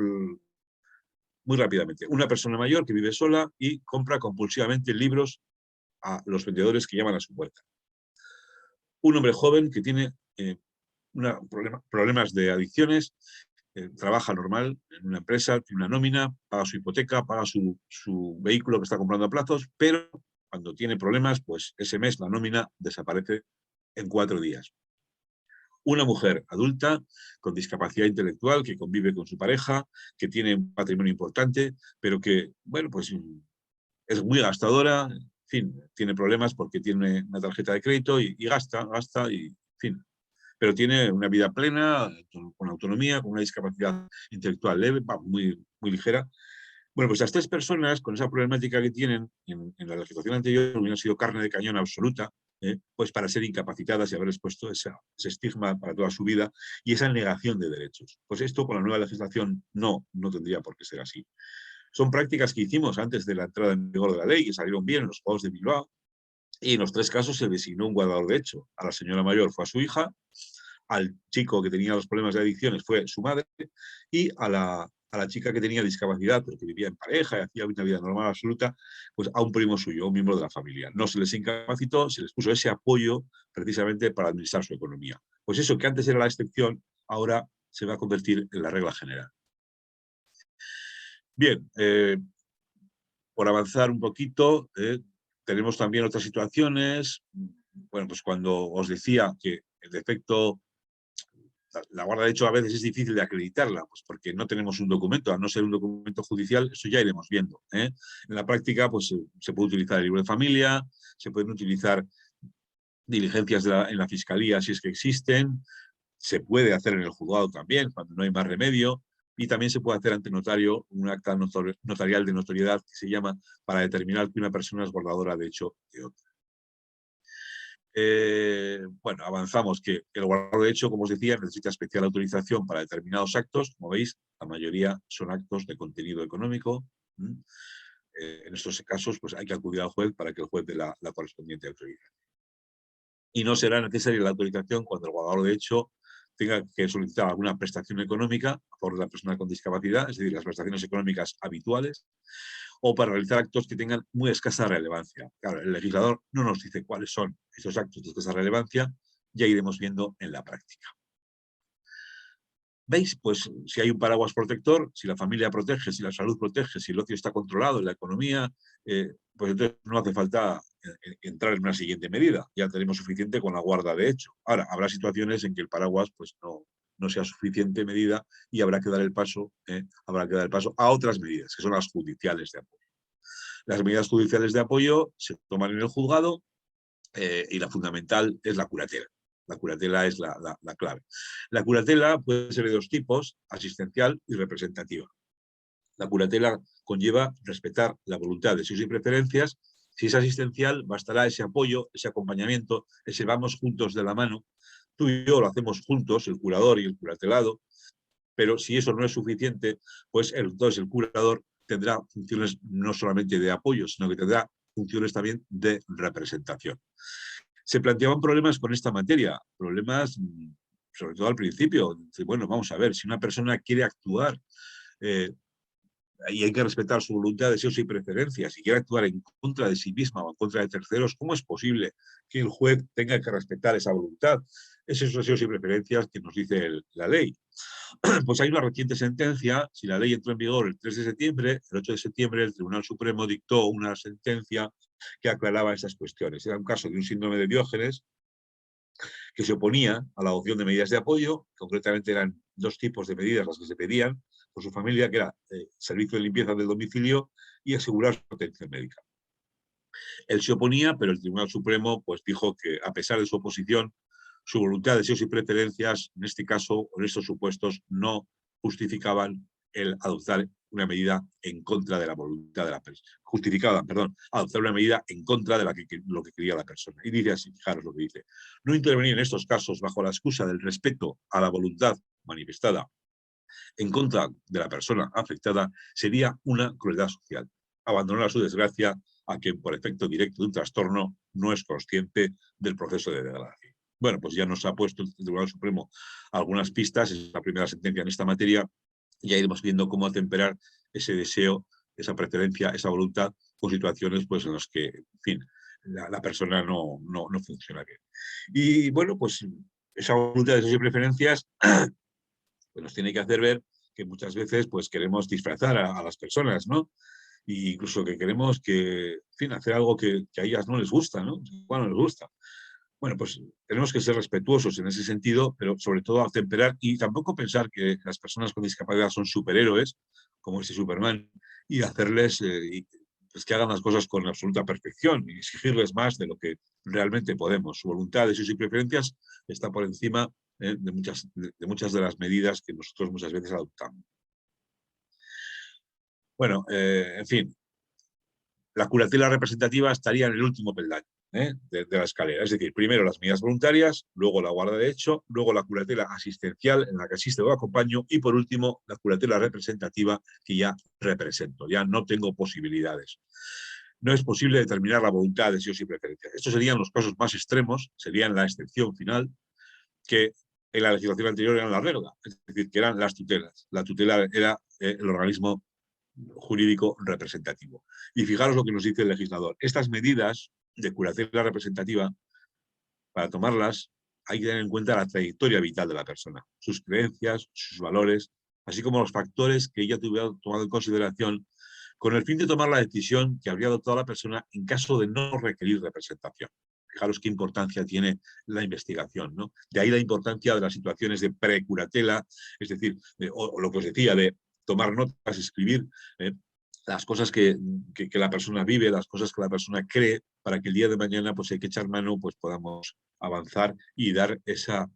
muy rápidamente. Una persona mayor que vive sola y compra compulsivamente libros a los vendedores que llaman a su puerta. Un hombre joven que tiene problemas de adicciones, trabaja normal en una empresa, tiene una nómina, paga su hipoteca, paga su vehículo que está comprando a plazos, pero cuando tiene problemas, pues ese mes la nómina desaparece en 4 días. Una mujer adulta con discapacidad intelectual que convive con su pareja, que tiene un patrimonio importante, pero que, bueno, pues es muy gastadora, en fin, tiene problemas porque tiene una tarjeta de crédito y gasta, y, en fin. Pero tiene una vida plena, con autonomía, con una discapacidad intelectual leve, muy, muy ligera. Bueno, pues las tres personas con esa problemática que tienen en la legislación anterior hubieran sido carne de cañón absoluta, pues para ser incapacitadas y haberles puesto ese estigma para toda su vida y esa negación de derechos. Pues esto con la nueva legislación no tendría por qué ser así. Son prácticas que hicimos antes de la entrada en vigor de la ley, que salieron bien en los Juegos de Bilbao, y en los tres casos se designó un guardador de hecho. A la señora mayor fue a su hija, al chico que tenía los problemas de adicciones fue su madre, y a la chica que tenía discapacidad, pero que vivía en pareja y hacía una vida normal absoluta, pues a un primo suyo, un miembro de la familia. No se les incapacitó, se les puso ese apoyo precisamente para administrar su economía. Pues eso que antes era la excepción, ahora se va a convertir en la regla general. Bien, por avanzar un poquito, tenemos también otras situaciones. Bueno, pues cuando os decía que el defecto, la guarda de hecho a veces es difícil de acreditarla, pues porque no tenemos un documento, a no ser un documento judicial, eso ya iremos viendo. En la práctica, pues se puede utilizar el libro de familia, se pueden utilizar diligencias en la fiscalía si es que existen, se puede hacer en el juzgado también, cuando no hay más remedio, y también se puede hacer ante notario un acta notarial de notoriedad que se llama para determinar que una persona es guardadora de hecho de otra. Bueno, avanzamos que el guardador de hecho, como os decía, necesita especial autorización para determinados actos. Como veis, la mayoría son actos de contenido económico. En estos casos, pues hay que acudir al juez para que el juez dé la correspondiente autorización. Y no será necesaria la autorización cuando el guardador de hecho tenga que solicitar alguna prestación económica por la persona con discapacidad, es decir, las prestaciones económicas habituales, o para realizar actos que tengan muy escasa relevancia. Claro, el legislador no nos dice cuáles son esos actos de escasa relevancia, ya iremos viendo en la práctica. ¿Veis? Pues si hay un paraguas protector, si la familia protege, si la salud protege, si el ocio está controlado, la economía, pues entonces no hace falta entrar en una siguiente medida. Ya tenemos suficiente con la guarda de hecho. Ahora, habrá situaciones en que el paraguas pues no sea suficiente medida y habrá que dar el paso a otras medidas, que son las judiciales de apoyo. Las medidas judiciales de apoyo se toman en el juzgado y la fundamental es la curatela. La curatela es la clave. La curatela puede ser de dos tipos, asistencial y representativa. La curatela conlleva respetar la voluntad de sus y preferencias. Si es asistencial, bastará ese apoyo, ese acompañamiento, ese vamos juntos de la mano. Tú y yo lo hacemos juntos, el curador y el curatelado, pero si eso no es suficiente, pues entonces el curador tendrá funciones no solamente de apoyo, sino que tendrá funciones también de representación. Se planteaban problemas con esta materia, problemas sobre todo al principio. Bueno, vamos a ver, si una persona quiere actuar y hay que respetar su voluntad, deseos y preferencias, si quiere actuar en contra de sí misma o en contra de terceros, ¿cómo es posible que el juez tenga que respetar esa voluntad, esos deseos y preferencias que nos dice la ley? Pues hay una reciente sentencia, si la ley entró en vigor el 3 de septiembre, el 8 de septiembre el Tribunal Supremo dictó una sentencia que aclaraba esas cuestiones. Era un caso de un síndrome de Diógenes que se oponía a la adopción de medidas de apoyo, concretamente eran dos tipos de medidas las que se pedían por su familia, que era servicio de limpieza del domicilio y asegurar su atención médica. Él se oponía, pero el Tribunal Supremo pues, dijo que, a pesar de su oposición, su voluntad, deseos y preferencias, en este caso, o en estos supuestos, no justificaban el adoptar una medida en contra de la voluntad de la persona. Justificaban, perdón, adoptar una medida en contra de lo que quería la persona. Y dice así, fijaros lo que dice. No intervenir en estos casos bajo la excusa del respeto a la voluntad manifestada en contra de la persona afectada sería una crueldad social. Abandonar a su desgracia a quien por efecto directo de un trastorno no es consciente del proceso de degradación. Bueno, pues ya nos ha puesto el Tribunal Supremo algunas pistas, es la primera sentencia en esta materia, y ya iremos viendo cómo atemperar ese deseo, esa preferencia, esa voluntad con situaciones pues, en las que, en fin, la persona no funciona bien. Y bueno, pues esa voluntad de esas preferencias pues nos tiene que hacer ver que muchas veces pues queremos disfrazar a las personas, ¿no? E incluso que queremos que, en fin, hacer algo que a ellas no les gusta, ¿no? Igual no les gusta. Bueno, pues tenemos que ser respetuosos en ese sentido, pero sobre todo atemperar y tampoco pensar que las personas con discapacidad son superhéroes, como ese Superman, y hacerles pues que hagan las cosas con absoluta perfección y exigirles más de lo que realmente podemos. Su voluntad, deseos y preferencias está por encima de muchas de las medidas que nosotros muchas veces adoptamos. Bueno, en fin, la curatela representativa estaría en el último peldaño de la escalera. Es decir, primero las medidas voluntarias, luego la guarda de hecho, luego la curatela asistencial en la que asisto o acompaño y por último la curatela representativa que ya represento, ya no tengo posibilidades. No es posible determinar la voluntad, deseos y preferencias. Estos serían los casos más extremos, serían la excepción final, que en la legislación anterior eran la regla, es decir, que eran las tutelas. La tutela era el organismo jurídico representativo. Y fijaros lo que nos dice el legislador. Estas medidas de curatela representativa, para tomarlas, hay que tener en cuenta la trayectoria vital de la persona, sus creencias, sus valores, así como los factores que ella tuviera tomado en consideración con el fin de tomar la decisión que habría adoptado la persona en caso de no requerir representación. Fijaros qué importancia tiene la investigación, ¿no? De ahí la importancia de las situaciones de precuratela, es decir, o lo que os decía, de tomar notas, escribir las cosas que la persona vive, las cosas que la persona cree, para que el día de mañana, pues hay que echar mano, pues podamos avanzar y dar esa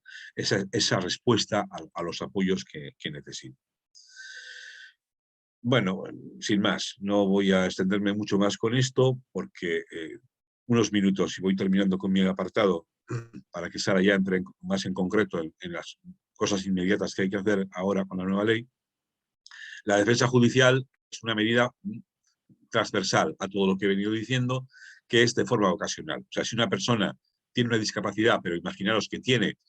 respuesta a los apoyos que necesita. Bueno, sin más, no voy a extenderme mucho más con esto porque unos minutos y voy terminando con mi apartado para que Sara ya entre más en concreto en las cosas inmediatas que hay que hacer ahora con la nueva ley. La defensa judicial es una medida transversal a todo lo que he venido diciendo, que es de forma ocasional. O sea, si una persona tiene una discapacidad, pero imaginaros que tiene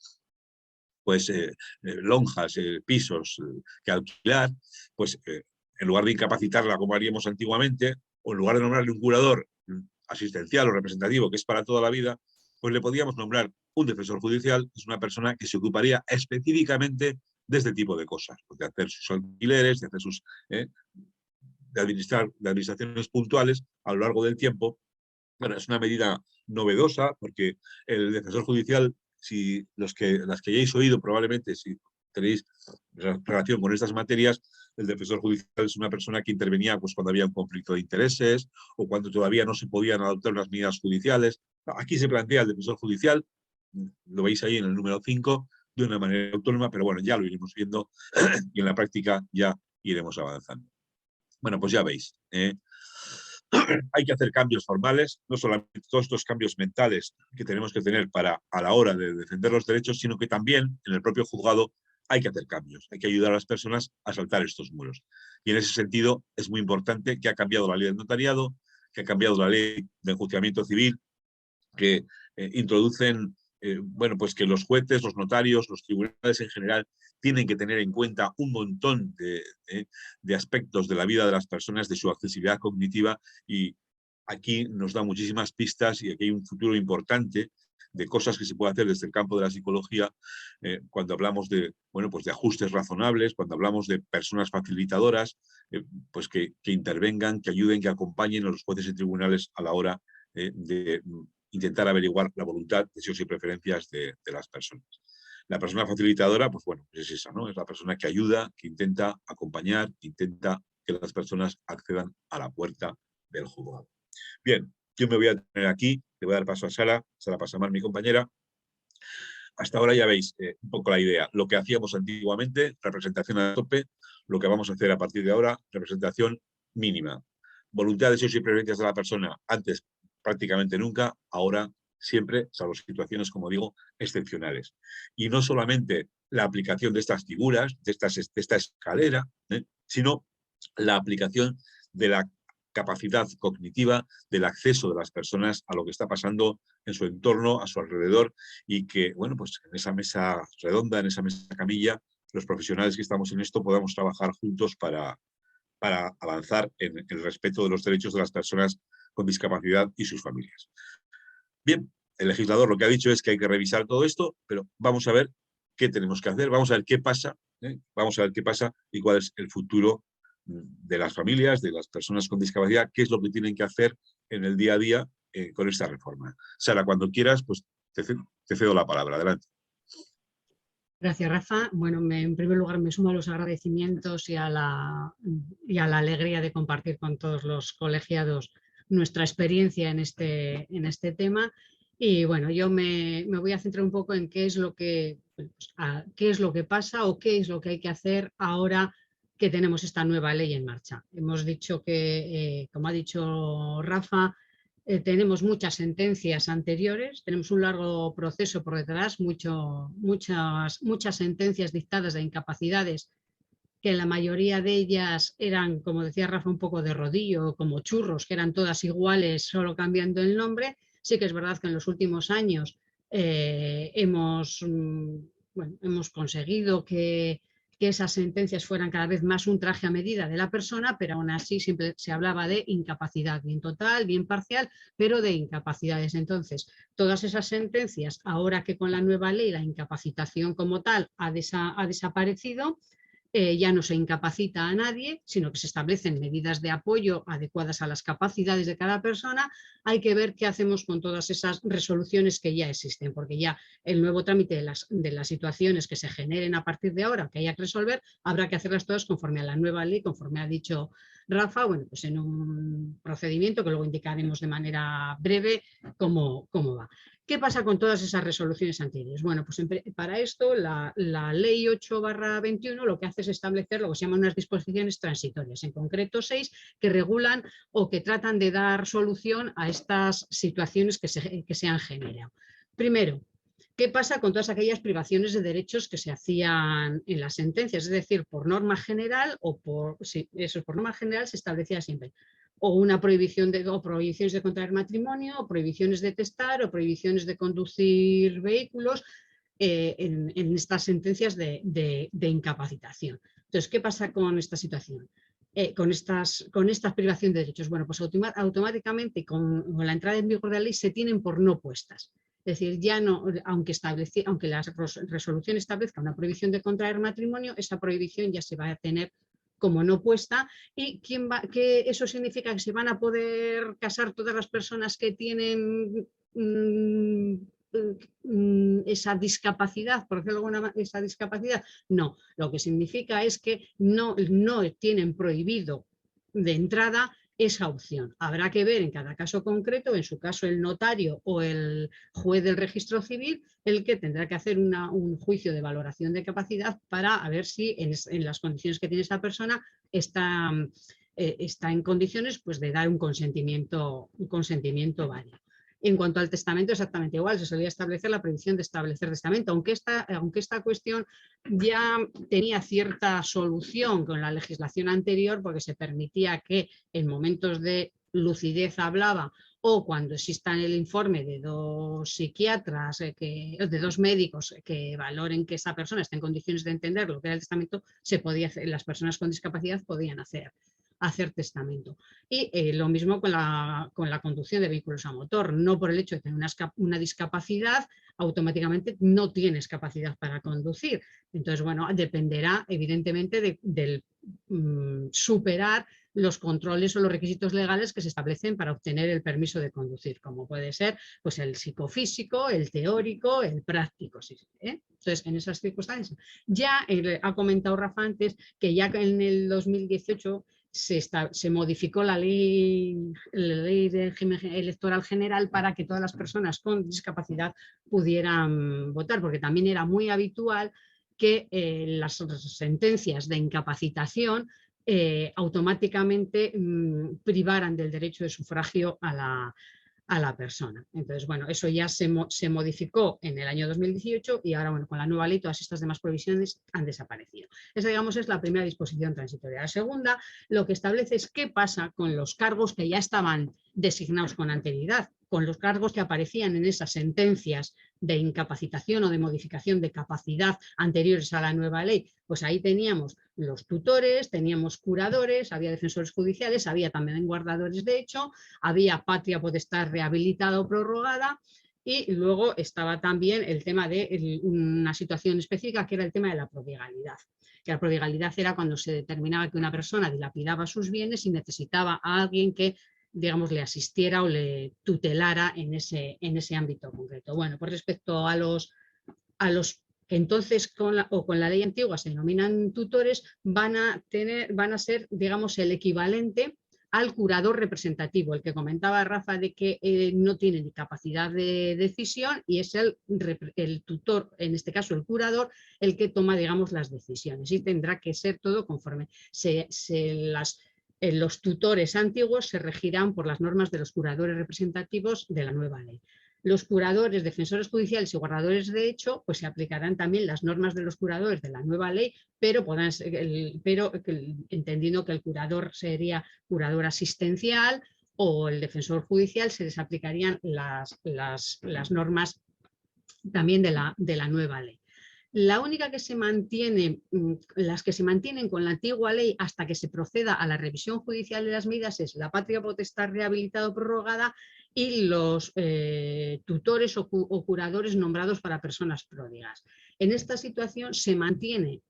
pues lonjas, pisos que alquilar, pues en lugar de incapacitarla como haríamos antiguamente, o en lugar de nombrarle un curador asistencial o representativo, que es para toda la vida, pues le podríamos nombrar un defensor judicial, que es una persona que se ocuparía específicamente de este tipo de cosas, pues de hacer sus alquileres, de hacer sus de administraciones puntuales a lo largo del tiempo. Bueno, es una medida novedosa porque el defensor judicial, si las que hayáis oído probablemente, si tenéis relación con estas materias, el defensor judicial es una persona que intervenía pues, cuando había un conflicto de intereses o cuando todavía no se podían adoptar unas medidas judiciales. Aquí se plantea el defensor judicial, lo veis ahí en el número 5, de una manera autónoma, pero bueno, ya lo iremos viendo y en la práctica ya iremos avanzando. Bueno, pues ya veis, hay que hacer cambios formales, no solamente todos estos cambios mentales que tenemos que tener a la hora de defender los derechos, sino que también en el propio juzgado hay que hacer cambios, hay que ayudar a las personas a saltar estos muros. Y en ese sentido es muy importante que ha cambiado la ley del notariado, que ha cambiado la ley de enjuiciamiento civil, que introducen bueno, pues que los jueces, los notarios, los tribunales en general tienen que tener en cuenta un montón de aspectos de la vida de las personas, de su accesibilidad cognitiva, y aquí nos da muchísimas pistas y aquí hay un futuro importante de cosas que se puede hacer desde el campo de la psicología cuando hablamos de, bueno, pues de ajustes razonables, cuando hablamos de personas facilitadoras, pues que intervengan, que ayuden, que acompañen a los jueces y tribunales a la hora de intentar averiguar la voluntad, deseos y preferencias de las personas. La persona facilitadora, pues bueno, es esa, ¿no? Es la persona que ayuda, que intenta acompañar, que intenta que las personas accedan a la puerta del juzgado. Bien, yo me voy a tener aquí, le voy a dar paso a Sara Pasamar, mi compañera. Hasta ahora ya veis un poco la idea. Lo que hacíamos antiguamente, representación a tope, lo que vamos a hacer a partir de ahora, representación mínima. Voluntad, deseos y preferencias de la persona, antes prácticamente nunca, ahora siempre, salvo situaciones, como digo, excepcionales. Y no solamente la aplicación de estas figuras, de esta escalera, sino la aplicación de la capacidad cognitiva, del acceso de las personas a lo que está pasando en su entorno, a su alrededor, y que, bueno, pues en esa mesa redonda, en esa mesa camilla, los profesionales que estamos en esto podamos trabajar juntos para avanzar en el respeto de los derechos de las personas con discapacidad y sus familias. Bien, el legislador lo que ha dicho es que hay que revisar todo esto, pero vamos a ver qué tenemos que hacer, vamos a ver qué pasa, vamos a ver qué pasa y cuál es el futuro de las familias, de las personas con discapacidad, qué es lo que tienen que hacer en el día a día con esta reforma. Sara, cuando quieras, pues Te cedo la palabra, adelante. Gracias, Rafa. Bueno, en primer lugar me sumo a los agradecimientos y a la alegría de compartir con todos los colegiados nuestra experiencia en este tema. Y bueno, yo me voy a centrar un poco en qué es lo que pasa o qué es lo que hay que hacer ahora que tenemos esta nueva ley en marcha. Hemos dicho que, como ha dicho Rafa, tenemos muchas sentencias anteriores, tenemos un largo proceso por detrás, muchas sentencias dictadas de incapacidades, que la mayoría de ellas eran, como decía Rafa, un poco de rodillo, como churros, que eran todas iguales, solo cambiando el nombre. Sí que es verdad que en los últimos años hemos conseguido que esas sentencias fueran cada vez más un traje a medida de la persona, pero aún así siempre se hablaba de incapacidad, bien total, bien parcial, pero de incapacidades. Entonces, todas esas sentencias, ahora que con la nueva ley la incapacitación como tal ha desaparecido, ya no se incapacita a nadie, sino que se establecen medidas de apoyo adecuadas a las capacidades de cada persona. Hay que ver qué hacemos con todas esas resoluciones que ya existen, porque ya el nuevo trámite de las situaciones que se generen a partir de ahora, que haya que resolver, habrá que hacerlas todas conforme a la nueva ley, conforme ha dicho Rafa, bueno, pues en un procedimiento que luego indicaremos de manera breve cómo va. ¿Qué pasa con todas esas resoluciones anteriores? Bueno, pues para esto la ley 8/21 lo que hace es establecer lo que se llaman unas disposiciones transitorias, en concreto 6, que regulan o que tratan de dar solución a estas situaciones que se han generado. Primero, ¿qué pasa con todas aquellas privaciones de derechos que se hacían en las sentencias? Es decir, por norma general por norma general se establecía siempre o una prohibición o prohibiciones de contraer matrimonio, o prohibiciones de testar, o prohibiciones de conducir vehículos en estas sentencias de incapacitación. Entonces, ¿qué pasa con esta situación? Con esta privación de derechos. Bueno, pues automáticamente con la entrada en vigor de la ley se tienen por no puestas. Es decir, ya no, aunque la resolución establezca una prohibición de contraer matrimonio, esa prohibición ya se va a tener como no puesta. ¿Y que eso significa que se van a poder casar todas las personas que tienen esa discapacidad, por decirlo de alguna manera, esa discapacidad? No, lo que significa es que no tienen prohibido de entrada esa opción. Habrá que ver en cada caso concreto, en su caso el notario o el juez del registro civil, el que tendrá que hacer un juicio de valoración de capacidad para ver si en las condiciones que tiene esa persona está en condiciones, pues, de dar un consentimiento válido. En cuanto al testamento, exactamente igual, se solía establecer la prohibición de establecer testamento, aunque esta cuestión ya tenía cierta solución con la legislación anterior, porque se permitía que en momentos de lucidez hablaba o cuando exista el informe de 2 psiquiatras, de 2 médicos que valoren que esa persona está en condiciones de entender lo que era el testamento, se podía hacer, las personas con discapacidad podían hacer testamento. Y lo mismo con la conducción de vehículos a motor. No por el hecho de tener una discapacidad, automáticamente no tienes capacidad para conducir. Entonces, bueno, dependerá evidentemente del superar los controles o los requisitos legales que se establecen para obtener el permiso de conducir, como puede ser, pues, el psicofísico, el teórico, el práctico. Entonces, en esas circunstancias, ya ha comentado Rafa antes que ya en el 2018 se modificó la ley de régimen electoral general para que todas las personas con discapacidad pudieran votar, porque también era muy habitual que las sentencias de incapacitación automáticamente privaran del derecho de sufragio a la persona. Entonces, bueno, eso ya se modificó en el año 2018 y ahora, bueno, con la nueva ley todas estas demás provisiones han desaparecido. Esa, digamos, es la primera disposición transitoria. La segunda, lo que establece es qué pasa con los cargos que ya estaban designados con anterioridad, con los cargos que aparecían en esas sentencias de incapacitación o de modificación de capacidad anteriores a la nueva ley. Pues ahí teníamos los tutores, teníamos curadores, había defensores judiciales, había también guardadores de hecho, había patria potestad rehabilitada o prorrogada, y luego estaba también el tema de una situación específica que era el tema de la prodigalidad. Que la prodigalidad era cuando se determinaba que una persona dilapidaba sus bienes y necesitaba a alguien que digamos, le asistiera o le tutelara en ese ámbito concreto. Bueno, pues respecto a los que entonces con la ley antigua se denominan tutores, van a ser, digamos, el equivalente al curador representativo, el que comentaba Rafa de que no tiene ni capacidad de decisión y es el tutor, en este caso el curador, el que toma, digamos, las decisiones, y tendrá que ser todo conforme los tutores antiguos se regirán por las normas de los curadores representativos de la nueva ley. Los curadores, defensores judiciales y guardadores de hecho, pues se aplicarán también las normas de los curadores de la nueva ley, pero entendiendo que el curador sería curador asistencial o el defensor judicial, se les aplicarían las normas también de la nueva ley. La única que se mantiene, las que se mantienen con la antigua ley hasta que se proceda a la revisión judicial de las medidas es la patria potestad rehabilitada o prorrogada y los tutores o curadores nombrados para personas pródigas. En esta situación se mantiene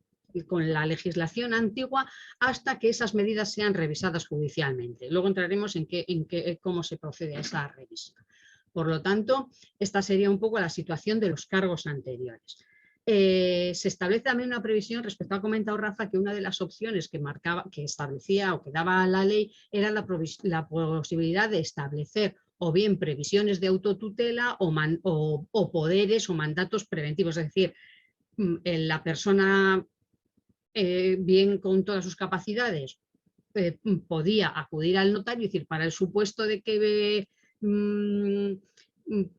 con la legislación antigua hasta que esas medidas sean revisadas judicialmente. Luego entraremos en cómo se procede a esa revisión. Por lo tanto, esta sería un poco la situación de los cargos anteriores. Se establece también una previsión, respecto a comentado Rafa, que una de las opciones que establecía o que daba la ley era la posibilidad de establecer o bien previsiones de autotutela o poderes o mandatos preventivos, es decir, la persona bien con todas sus capacidades podía acudir al notario y decir, para el supuesto de que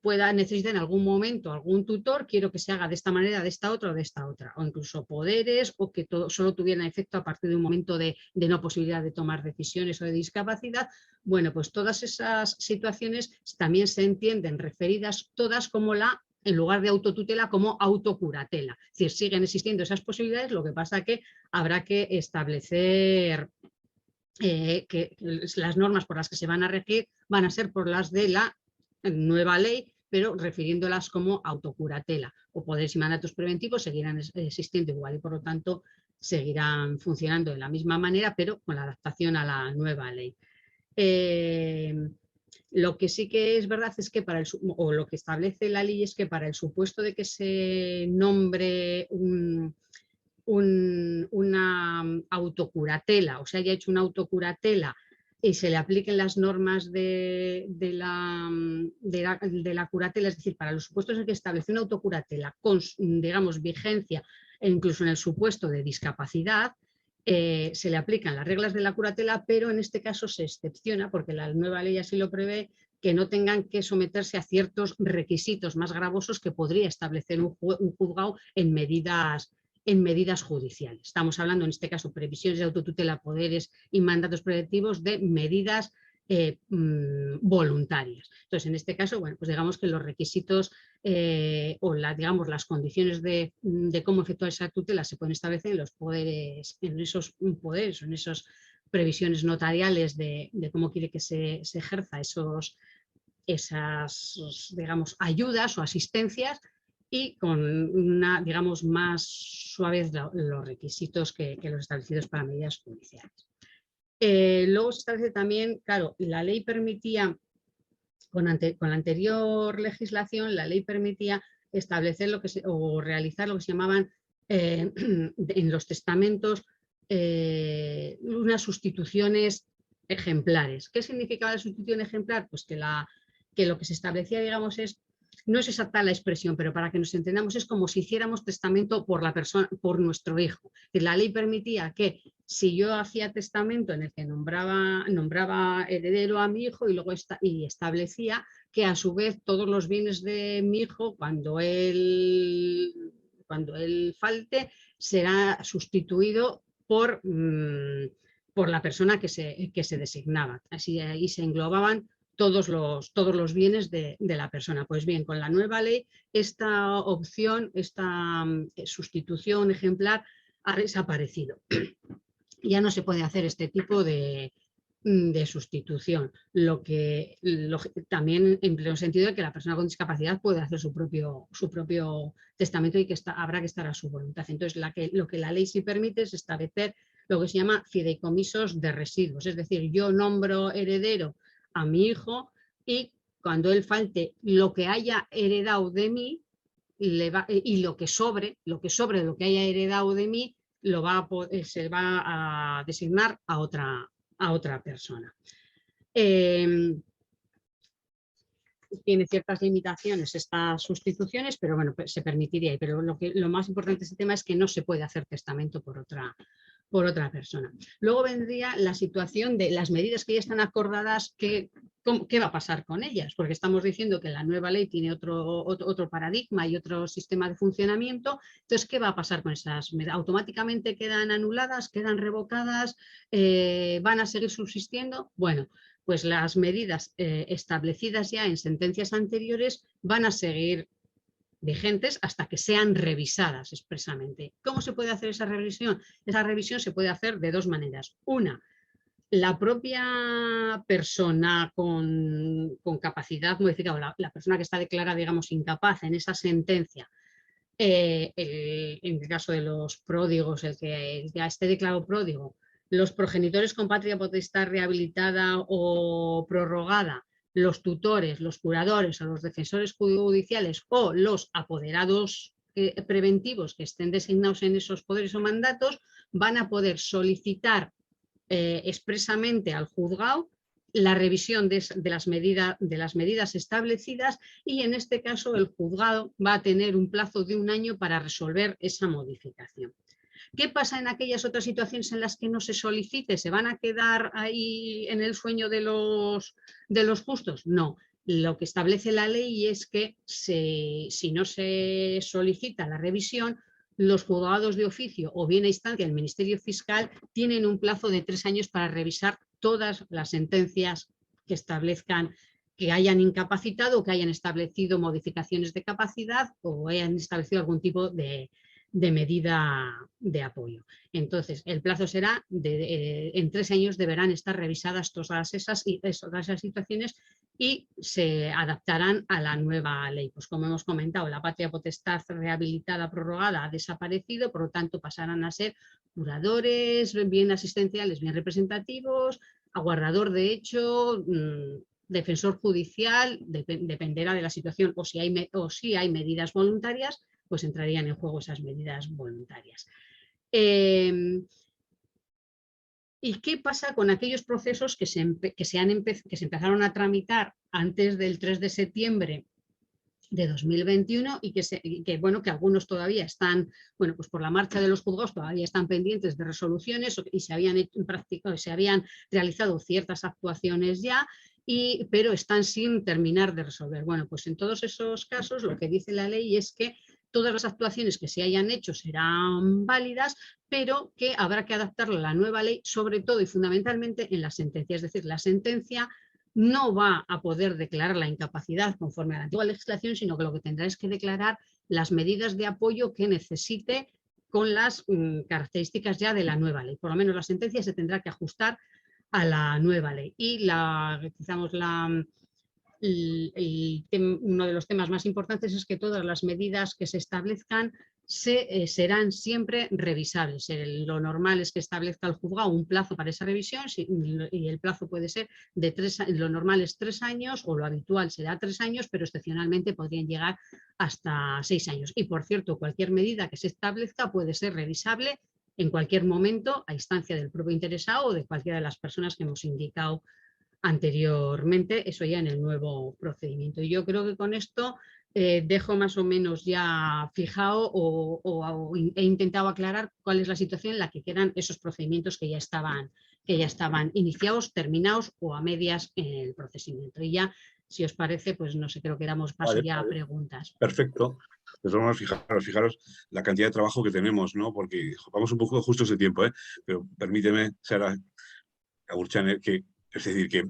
pueda necesitar en algún momento algún tutor, quiero que se haga de esta manera, de esta otra o de esta otra, o incluso poderes o que solo tuvieran efecto a partir de un momento de no posibilidad de tomar decisiones o de discapacidad. Bueno, pues todas esas situaciones también se entienden referidas todas como en lugar de autotutela, como autocuratela. Es decir, siguen existiendo esas posibilidades, lo que pasa que habrá que establecer que las normas por las que se van a regir van a ser por las de la nueva ley, pero refiriéndolas como autocuratela, o poderes y mandatos preventivos seguirán existiendo igual y por lo tanto seguirán funcionando de la misma manera, pero con la adaptación a la nueva ley. Lo que sí que es verdad es que o lo que establece la ley es que para el supuesto de que se nombre una autocuratela o se haya hecho una autocuratela y se le apliquen las normas de la curatela, es decir, para los supuestos en que establece una autocuratela con, digamos, vigencia e incluso en el supuesto de discapacidad, se le aplican las reglas de la curatela, pero en este caso se excepciona, porque la nueva ley así lo prevé, que no tengan que someterse a ciertos requisitos más gravosos que podría establecer un juzgado en medidas judiciales. Estamos hablando en este caso previsiones de autotutela, poderes y mandatos preventivos de medidas voluntarias. Entonces, en este caso, bueno, pues digamos que los requisitos digamos, las condiciones de cómo efectuar esa tutela se pueden establecer en los poderes, en esos poderes, en esas previsiones notariales de cómo quiere que se ejerza esas, digamos, ayudas o asistencias, y con una, digamos, más suaves los requisitos que los establecidos para medidas judiciales. Luego se establece también, claro, la ley permitía, con la anterior legislación, la ley permitía establecer o realizar lo que se llamaban en los testamentos unas sustituciones ejemplares. ¿Qué significaba la sustitución ejemplar? Pues que lo que se establecía, digamos, no es exacta la expresión, pero para que nos entendamos es como si hiciéramos testamento por la persona, por nuestro hijo. La ley permitía que si yo hacía testamento en el que nombraba heredero a mi hijo y luego establecía que a su vez todos los bienes de mi hijo, cuando él falte, será sustituido por la persona que se designaba. Así ahí se englobaban todos los bienes de la persona. Pues bien, con la nueva ley, esta opción, esta sustitución ejemplar ha desaparecido. Ya no se puede hacer este tipo de sustitución, también en pleno sentido de que la persona con discapacidad puede hacer su propio testamento y que habrá que estar a su voluntad. Entonces, lo que la ley sí permite es establecer lo que se llama fideicomisos de residuos, es decir, yo nombro heredero a mi hijo y cuando él falte, lo que haya heredado de mí y lo que sobre de lo que haya heredado de mí se va a designar a otra persona. Tiene ciertas limitaciones estas sustituciones, pero bueno, pues se permitiría. Pero lo más importante de este tema es que no se puede hacer testamento por otra persona. Luego vendría la situación de las medidas que ya están acordadas, ¿qué va a pasar con ellas? Porque estamos diciendo que la nueva ley tiene otro paradigma y otro sistema de funcionamiento. Entonces, ¿qué va a pasar con esas medidas? ¿Automáticamente quedan anuladas, quedan revocadas, van a seguir subsistiendo? Bueno, pues las medidas establecidas ya en sentencias anteriores van a seguir vigentes hasta que sean revisadas expresamente. ¿Cómo se puede hacer esa revisión? Esa revisión se puede hacer de dos maneras. Una, la propia persona con capacidad modificada, la persona que está declarada, digamos, incapaz en esa sentencia, en el caso de los pródigos, el que ya esté declarado pródigo, los progenitores con patria potestad rehabilitada o prorrogada, los tutores, los curadores o los defensores judiciales o los apoderados preventivos que estén designados en esos poderes o mandatos van a poder solicitar expresamente al juzgado la revisión de las medidas establecidas y en este caso el juzgado va a tener un plazo de 1 año para resolver esa modificación. ¿Qué pasa en aquellas otras situaciones en las que no se solicite? ¿Se van a quedar ahí en el sueño de los justos? No. Lo que establece la ley es que si no se solicita la revisión, los juzgados de oficio o bien a instancia del Ministerio Fiscal tienen un plazo de 3 años para revisar todas las sentencias que establezcan que hayan incapacitado o que hayan establecido modificaciones de capacidad o hayan establecido algún tipo de medida de apoyo. Entonces, el plazo será en 3 años deberán estar revisadas todas esas situaciones y se adaptarán a la nueva ley. Pues como hemos comentado, la patria potestad rehabilitada prorrogada ha desaparecido, por lo tanto pasarán a ser curadores, bien asistenciales, bien representativos, aguardador de hecho, defensor judicial, dependerá de la situación o si hay medidas voluntarias, pues entrarían en juego esas medidas voluntarias. ¿Y qué pasa con aquellos procesos que se empezaron a tramitar antes del 3 de septiembre de 2021 y que algunos todavía están, bueno, pues por la marcha de los juzgados todavía están pendientes de resoluciones y se habían realizado ciertas actuaciones ya, pero están sin terminar de resolver? Bueno, pues en todos esos casos lo que dice la ley es que todas las actuaciones que se hayan hecho serán válidas, pero que habrá que adaptarla a la nueva ley, sobre todo y fundamentalmente en la sentencia. Es decir, la sentencia no va a poder declarar la incapacidad conforme a la antigua legislación, sino que lo que tendrá es que declarar las medidas de apoyo que necesite con las características ya de la nueva ley. Por lo menos la sentencia se tendrá que ajustar a la nueva ley. Y uno de los temas más importantes es que todas las medidas que se establezcan serán siempre revisables. Lo normal es que establezca el juzgado un plazo para esa revisión y el plazo puede ser de 3 años, lo normal es 3 años o lo habitual será 3 años, pero excepcionalmente podrían llegar hasta 6 años. Y por cierto, cualquier medida que se establezca puede ser revisable en cualquier momento a instancia del propio interesado o de cualquiera de las personas que hemos indicado anteriormente, eso ya en el nuevo procedimiento. Y yo creo que con esto dejo más o menos ya fijado he intentado aclarar cuál es la situación en la que quedan esos procedimientos que ya estaban iniciados, terminados o a medias en el procedimiento. Y ya, si os parece, pues no sé, creo que damos paso a preguntas. Perfecto. Pues vamos a fijaros la cantidad de trabajo que tenemos, ¿no? Porque vamos un poco justo ese tiempo, pero permíteme, Sara Agurchaner, es decir, que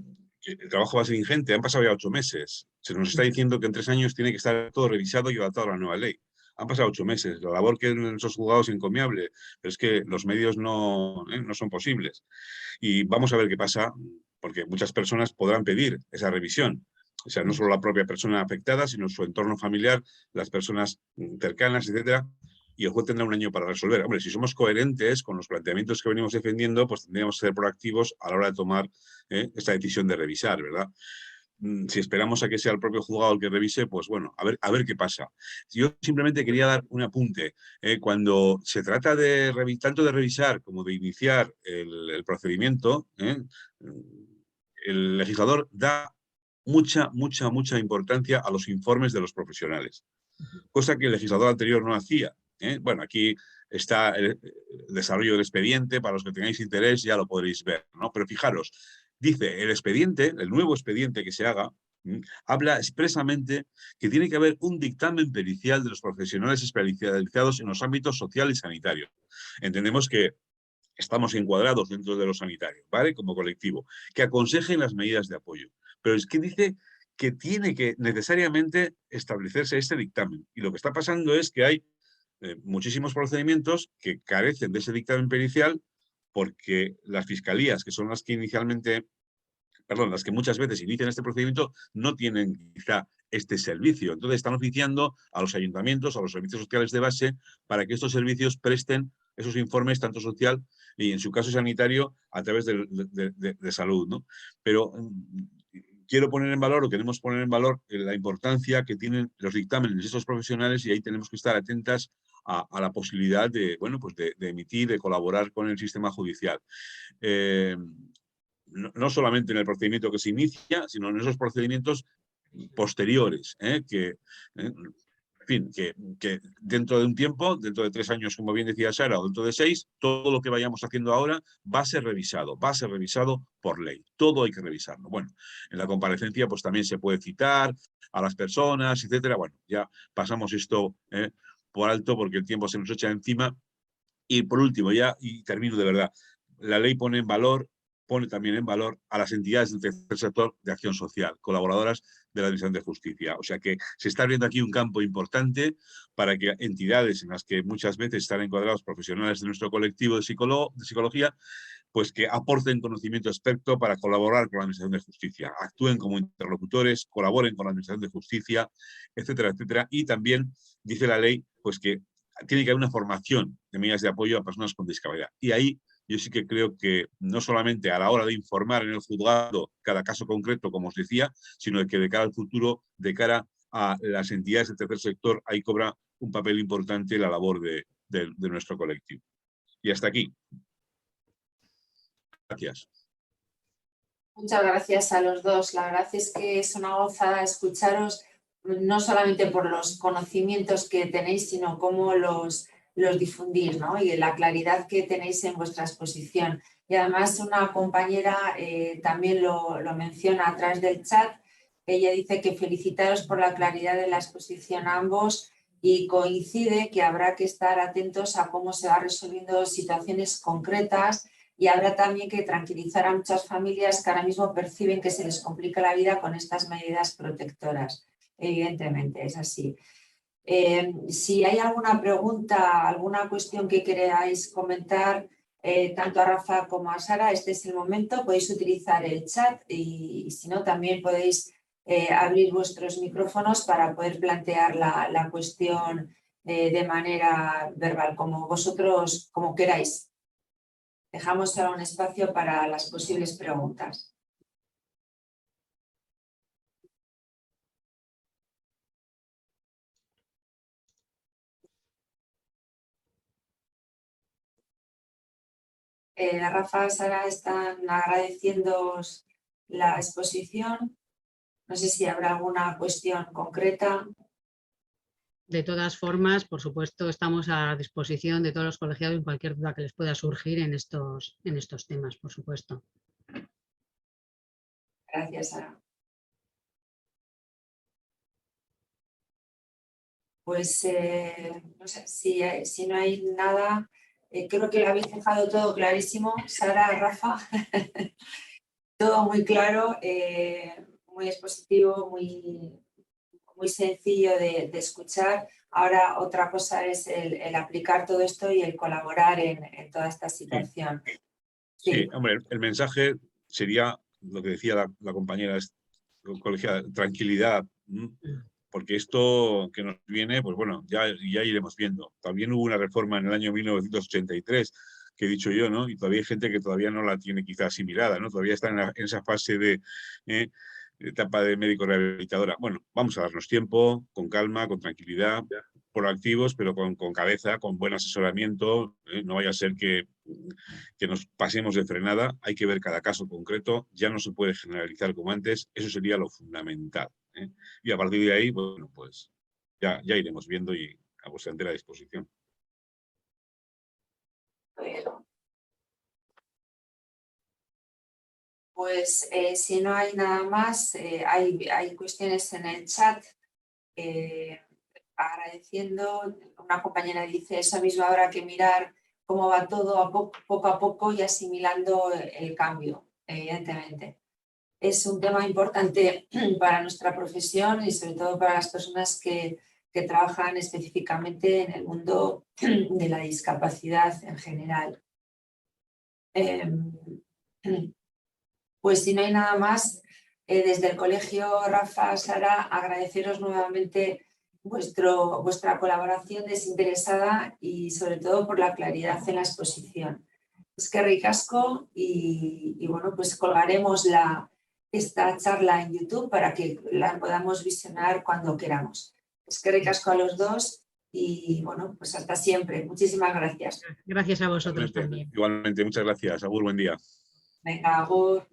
el trabajo va a ser ingente. Han pasado ya 8 meses. Se nos está diciendo que en 3 años tiene que estar todo revisado y adaptado a la nueva ley. Han pasado 8 meses. La labor que en esos juzgados es encomiable, pero es que los medios no son posibles. Y vamos a ver qué pasa, porque muchas personas podrán pedir esa revisión. O sea, no solo la propia persona afectada, sino su entorno familiar, las personas cercanas, etcétera. y el juez tendrá un año para resolver. Hombre, si somos coherentes con los planteamientos que venimos defendiendo, pues tendríamos que ser proactivos a la hora de tomar esta decisión de revisar, ¿verdad? Si esperamos a que sea el propio juzgado el que revise, pues bueno, a ver qué pasa. Yo simplemente quería dar un apunte. Cuando se trata de tanto de revisar como de iniciar el procedimiento, el legislador da mucha importancia a los informes de los profesionales, cosa que el legislador anterior no hacía. Bueno, aquí está el desarrollo del expediente, para los que tengáis interés ya lo podréis ver, ¿no? Pero fijaros, dice el expediente, el nuevo expediente que se haga, habla expresamente que tiene que haber un dictamen pericial de los profesionales especializados en los ámbitos social y sanitario. Entendemos que estamos encuadrados dentro de lo sanitario, ¿vale? Como colectivo, que aconsejen las medidas de apoyo. Pero es que dice que tiene que necesariamente establecerse este dictamen. Y lo que está pasando es que hay muchísimos procedimientos que carecen de ese dictamen pericial porque las fiscalías, que son las que las que muchas veces inician este procedimiento, no tienen quizá este servicio. Entonces están oficiando a los ayuntamientos, a los servicios sociales de base, para que estos servicios presten esos informes, tanto social y en su caso sanitario, a través de salud, ¿no? Pero quiero poner en valor, o queremos poner en valor, la importancia que tienen los dictámenes de estos profesionales, y ahí tenemos que estar atentas a la posibilidad de, bueno, pues de emitir, de colaborar con el sistema judicial. No solamente en el procedimiento que se inicia, sino en esos procedimientos posteriores, en fin, que dentro de un tiempo, dentro de 3 años, como bien decía Sara, o dentro de 6, todo lo que vayamos haciendo ahora va a ser revisado por ley. Todo hay que revisarlo. Bueno, en la comparecencia pues también se puede citar a las personas, etcétera. Bueno, ya pasamos esto por alto porque el tiempo se nos echa encima. Y por último, ya, y termino de verdad, la ley pone también en valor a las entidades del tercer sector de acción social, colaboradoras de la Administración de Justicia. O sea que se está abriendo aquí un campo importante para que entidades en las que muchas veces están encuadrados profesionales de nuestro colectivo de psicología, pues que aporten conocimiento experto para colaborar con la Administración de Justicia, actúen como interlocutores, colaboren con la Administración de Justicia, etcétera, etcétera. Y también dice la ley pues que tiene que haber una formación de medidas de apoyo a personas con discapacidad. Y ahí yo sí que creo que no solamente a la hora de informar en el juzgado cada caso concreto, como os decía, sino que de cara al futuro, de cara a las entidades del tercer sector, ahí cobra un papel importante la labor de nuestro colectivo. Y hasta aquí. Gracias. Muchas gracias a los dos. La verdad es que es una gozada escucharos, no solamente por los conocimientos que tenéis, sino cómo los difundís, ¿no? Y la claridad que tenéis en vuestra exposición. Y además una compañera también lo menciona a través del chat. Ella dice que felicitaros por la claridad de la exposición a ambos y coincide que habrá que estar atentos a cómo se va resolviendo situaciones concretas. Y habrá también que tranquilizar a muchas familias que ahora mismo perciben que se les complica la vida con estas medidas protectoras. Evidentemente, es así. Si hay alguna pregunta, alguna cuestión que queráis comentar, tanto a Rafa como a Sara, este es el momento. Podéis utilizar el chat y si no, también podéis abrir vuestros micrófonos para poder plantear la cuestión de manera verbal, como vosotros, como queráis. Dejamos ahora un espacio para las posibles preguntas. Rafa, Sara están agradeciéndoos la exposición. No sé si habrá alguna cuestión concreta. De todas formas, por supuesto, estamos a disposición de todos los colegiados en cualquier duda que les pueda surgir en estos temas, por supuesto. Gracias, Sara. Pues no sé, si no hay nada, creo que lo habéis dejado todo clarísimo, Sara, Rafa. Todo muy claro, muy expositivo, muy sencillo de escuchar. Ahora otra cosa es el aplicar todo esto y el colaborar en toda esta situación. Sí, hombre, el mensaje sería lo que decía la compañera colegiada, tranquilidad. porque esto que nos viene, pues bueno, ya iremos viendo. También hubo una reforma en el año 1983, que he dicho yo, ¿no? Y todavía hay gente que todavía no la tiene quizá asimilada, ¿no? Todavía está en esa fase de etapa de médico rehabilitadora. Bueno, vamos a darnos tiempo, con calma, con tranquilidad, proactivos, pero con cabeza, con buen asesoramiento. No vaya a ser que nos pasemos de frenada. Hay que ver cada caso concreto. Ya no se puede generalizar como antes. Eso sería lo fundamental. Y a partir de ahí, bueno, pues ya iremos viendo y a vuestra entera disposición. Pues si no hay nada más, hay cuestiones en el chat. Agradeciendo, una compañera dice, eso mismo habrá que mirar cómo va todo poco a poco y asimilando el cambio, evidentemente. Es un tema importante para nuestra profesión y sobre todo para las personas que trabajan específicamente en el mundo de la discapacidad en general. Pues si no hay nada más, desde el Colegio Rafa, Sara, agradeceros nuevamente vuestra colaboración desinteresada y sobre todo por la claridad en la exposición. Es que ricasco y bueno, pues colgaremos esta charla en YouTube para que la podamos visionar cuando queramos. Es que ricasco a los dos y bueno, pues hasta siempre. Muchísimas gracias. Gracias a vosotros también. Igualmente, muchas gracias. Agur, buen día. Venga, agur.